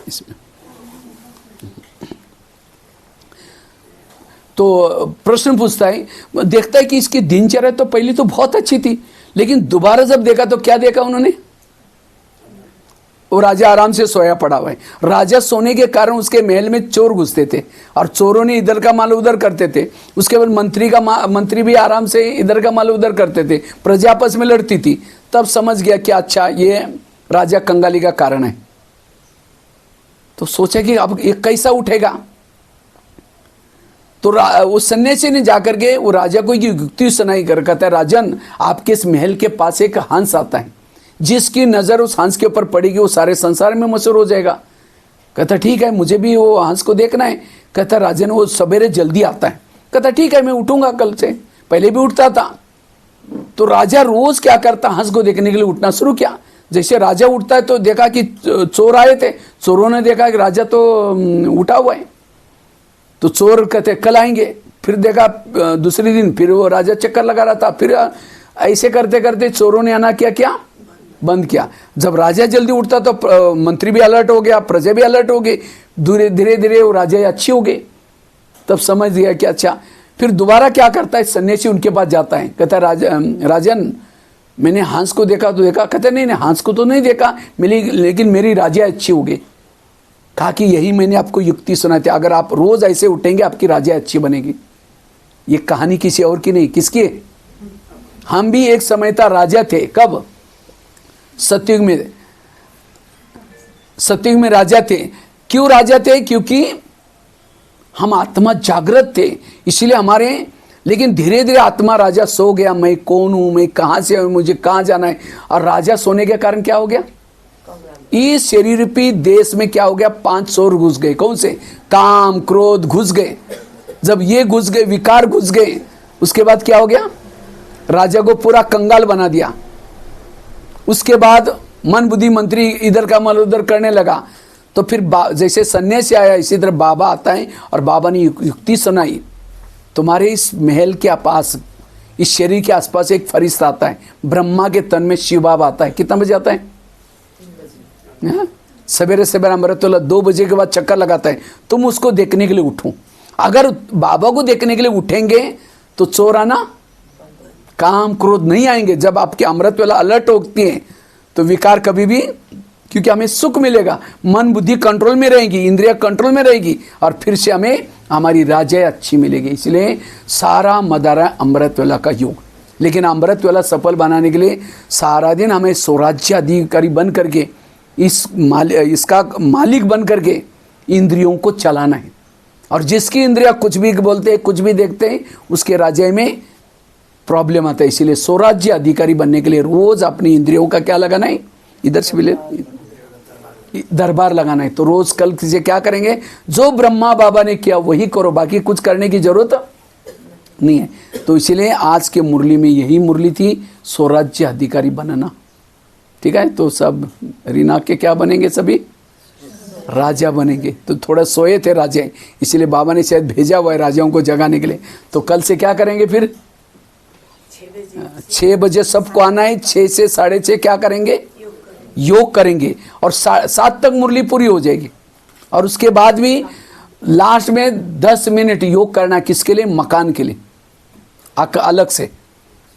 इसमें। तो प्रश्न पूछता है, देखता है कि इसकी दिनचर्या तो पहले तो बहुत अच्छी थी, लेकिन दोबारा जब देखा तो क्या देखा उन्होंने, वो राजा आराम से सोया पड़ा हुआ है। राजा सोने के कारण उसके महल में चोर घुसते थे और चोरों ने इधर का माल उधर करते थे। उसके बाद मंत्री भी आराम से इधर का माल उधर करते थे, प्रजा आपस में लड़ती थी। तब समझ गया कि अच्छा ये राजा कंगाली का कारण है। तो सोचा कि अब ये कैसा उठेगा। तो उस सन्यासी ने जाकर के वो राजा को युक्ति सुनाई कर कहता है, राजन आपके इस महल के पास एक हंस आता है, जिसकी नज़र उस हंस के ऊपर पड़ेगी वो सारे संसार में मशहूर हो जाएगा। कहता ठीक है, मुझे भी वो हंस को देखना है। कहता राजन वो सवेरे जल्दी आता है। कहता ठीक है, मैं उठूंगा कल से, पहले भी उठता था। तो राजा रोज क्या करता, हंस को देखने के लिए उठना शुरू किया। जैसे राजा उठता है तो देखा कि चोर आए थे, चोरों ने देखा कि राजा तो उठा हुआ है। तो चोर कहते कल आएंगे। फिर देखा दूसरे दिन फिर वो राजा चक्कर लगा रहा था। फिर ऐसे करते करते चोरों ने आना क्या बंद किया। जब राजा जल्दी उठता तो मंत्री भी अलर्ट हो गया, प्रजा भी अलर्ट हो गई। धीरे धीरे वो राजा अच्छी हो गई। तब समझ गया कि अच्छा। फिर दोबारा क्या करता है, सन्यासी उनके पास जाता है, कहता है राजन मैंने हंस को देखा तो देखा। कहते नहीं हंस को तो नहीं देखा लेकिन मेरी राजा अच्छी हो गई। कहा कि यही मैंने आपको युक्ति सुनाई थी, अगर आप रोज ऐसे उठेंगे आपकी राजा अच्छी बनेगी। ये कहानी किसी और की नहीं, किसकी? हम भी एक समय था राजा थे। कब? सतयुग में। सतयुग में राजा थे। क्यों राजा थे? क्योंकि हम आत्मा जागृत थे, इसलिए हमारे, लेकिन धीरे धीरे आत्मा राजा सो गया, मैं कौन हूं, मैं कहां से हूं, मुझे कहां जाना है। और राजा सोने के कारण क्या हो गया? इस शरीर रूपी देश में क्या हो गया? 5 शोर घुस गए। कौन से? काम क्रोध घुस गए। जब ये घुस गए, विकार घुस गए, उसके बाद क्या हो गया? राजा को पूरा कंगाल बना दिया। उसके बाद मन बुद्धि मंत्री इधर का मन उधर करने लगा। तो फिर जैसे सन्यासी आया, इसी तरह बाबा आता है और बाबा ने युक्ति सुनाई। तुम्हारे इस महल के पास, इस शरीर के आसपास एक फरिश्ता आता है, ब्रह्मा के तन में शिव बाबा आता है। कितना बजे आता है? सवेरे सवेरे अमृतवेला 2 बजे के बाद चक्कर लगाता है। तुम उसको देखने के लिए उठो। अगर बाबा को देखने के लिए उठेंगे तो चोर आना, काम क्रोध नहीं आएंगे। जब आपके अमृतवेला अलर्ट होती है तो विकार कभी भी, क्योंकि हमें सुख मिलेगा, मन बुद्धि कंट्रोल में रहेगी, इंद्रिया कंट्रोल में रहेगी, और फिर से हमें हमारी राजय अच्छी मिलेगी। इसलिए सारा मदारा अमृतवेला का योग। लेकिन अमृतवेला सफल बनाने के लिए सारा दिन हमें स्वराज्य अधिकारी बन करके, इसका मालिक बन करके इंद्रियों को चलाना है। और जिसकी इंद्रिया कुछ भी बोलते हैं, कुछ भी देखते हैं, उसके राज्य में प्रॉब्लम आता है। इसीलिए स्वराज्य अधिकारी बनने के लिए रोज अपनी इंद्रियों का क्या लगाना है? इधर से भी दरबार लगाना है। तो रोज कल से क्या करेंगे? जो ब्रह्मा बाबा ने किया वही करो, बाकी कुछ करने की जरूरत नहीं है। तो इसीलिए आज के मुरली में यही मुरली थी, स्वराज्य अधिकारी बनना। ठीक है, तो सब रीना के क्या बनेंगे? सभी राजा बनेंगे। तो थोड़ा सोए थे राजा, इसीलिए बाबा ने शायद भेजा हुआ है राजाओं को जगाने के लिए। तो कल से क्या करेंगे? फिर 6 बजे सबको आना है। 6 से 6:30 क्या करेंगे? योग करेंगे। और 7 तक मुरली पूरी हो जाएगी। और उसके बाद भी लास्ट में 10 मिनट योग करना। किसके लिए? मकान के लिए। अलग से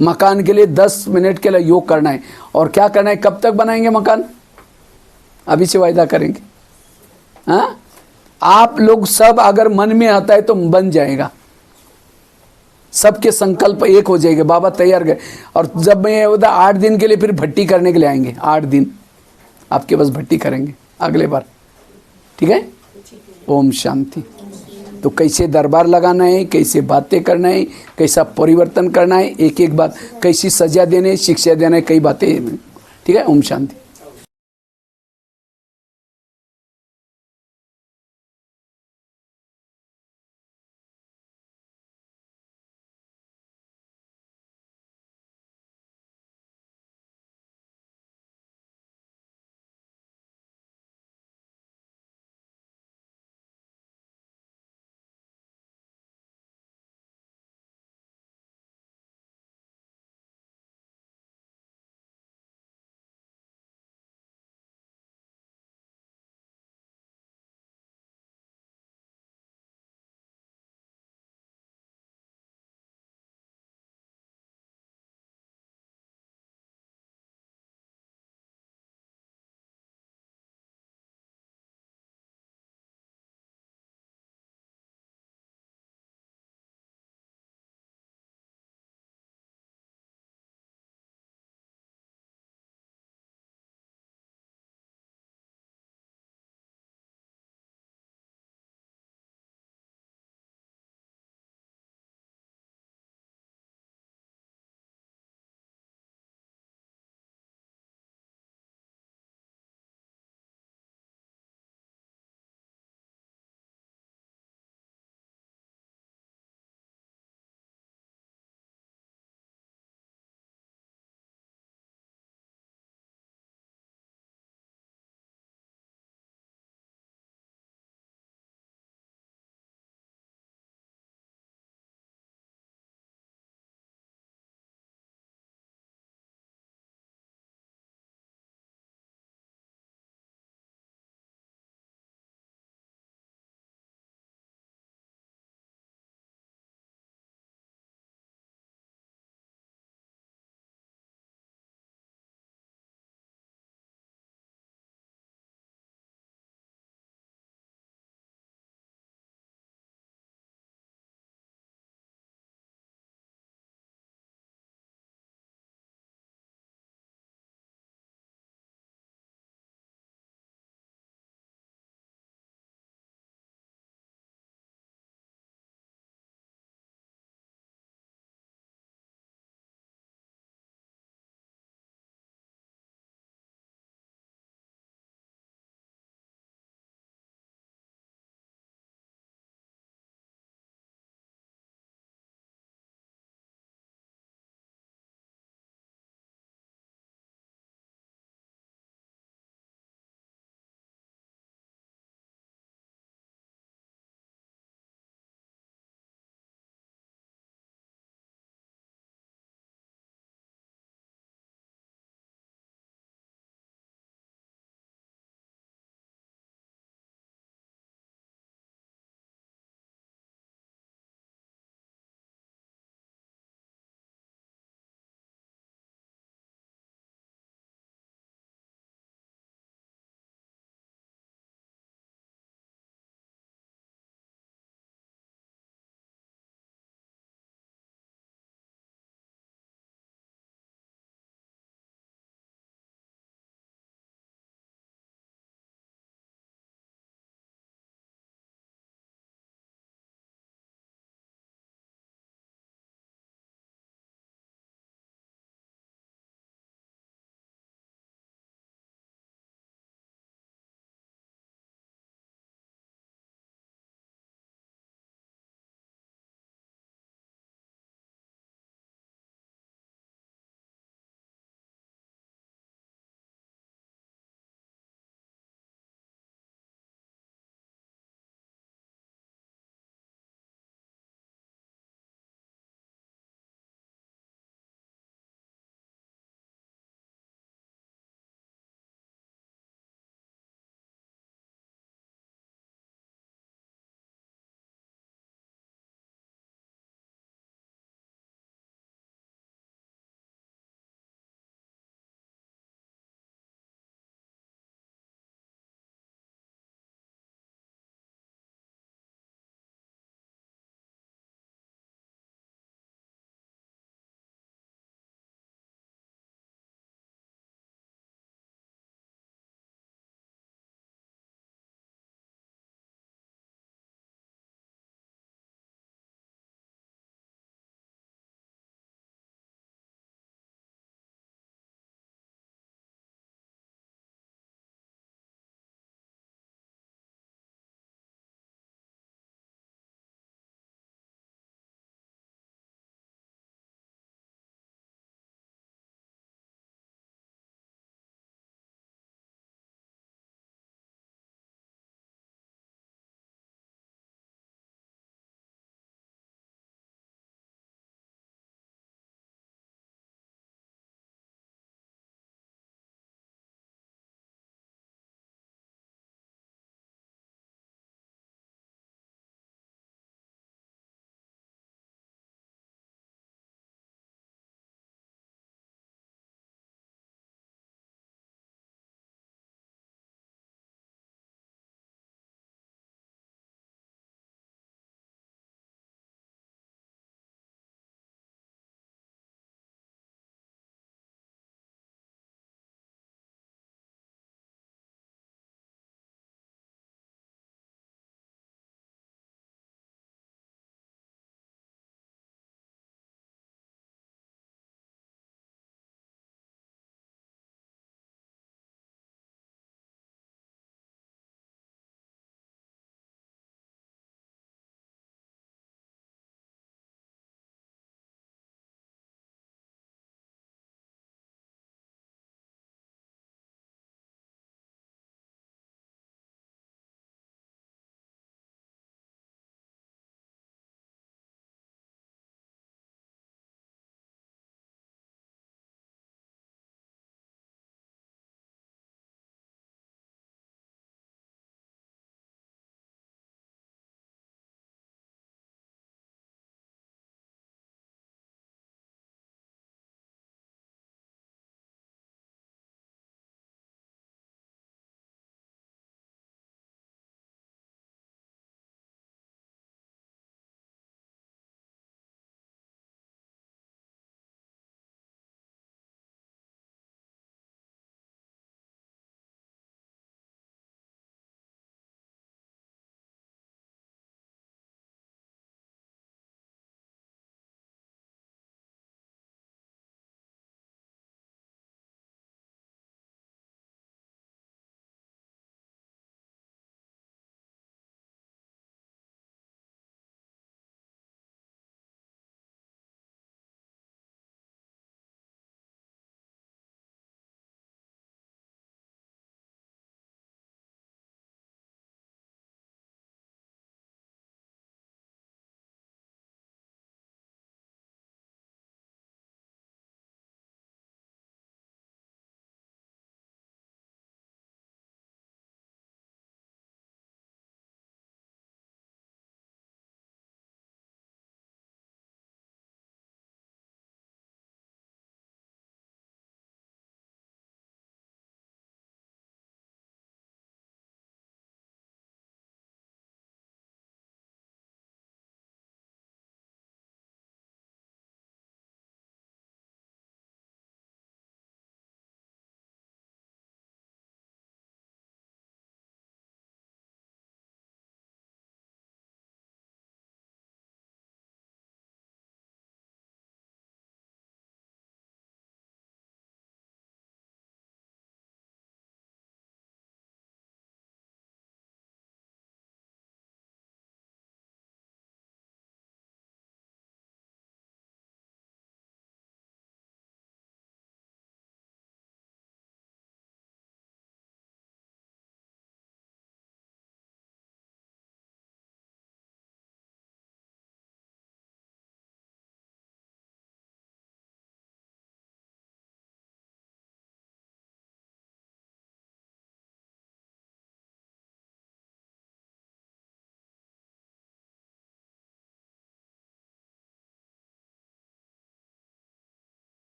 मकान के लिए 10 मिनट के लिए योग करना है। और क्या करना है? कब तक बनाएंगे मकान? अभी से वायदा करेंगे। हाँ, आप लोग सब अगर मन में आता है तो बन जाएगा। सबके संकल्प एक हो जाएंगे। बाबा तैयार गए। और जब मैं उधर 8 दिन के लिए फिर भट्टी करने के लिए आएंगे। 8 दिन आपके पास भट्टी करेंगे अगले बार। ठीक है? ओम शांति। तो कैसे दरबार लगाना है, कैसे बातें करना है, कैसा परिवर्तन करना है, एक एक बात, कैसी सजा देना है, शिक्षा देना है, कई बातें। ठीक है? ओम शांति।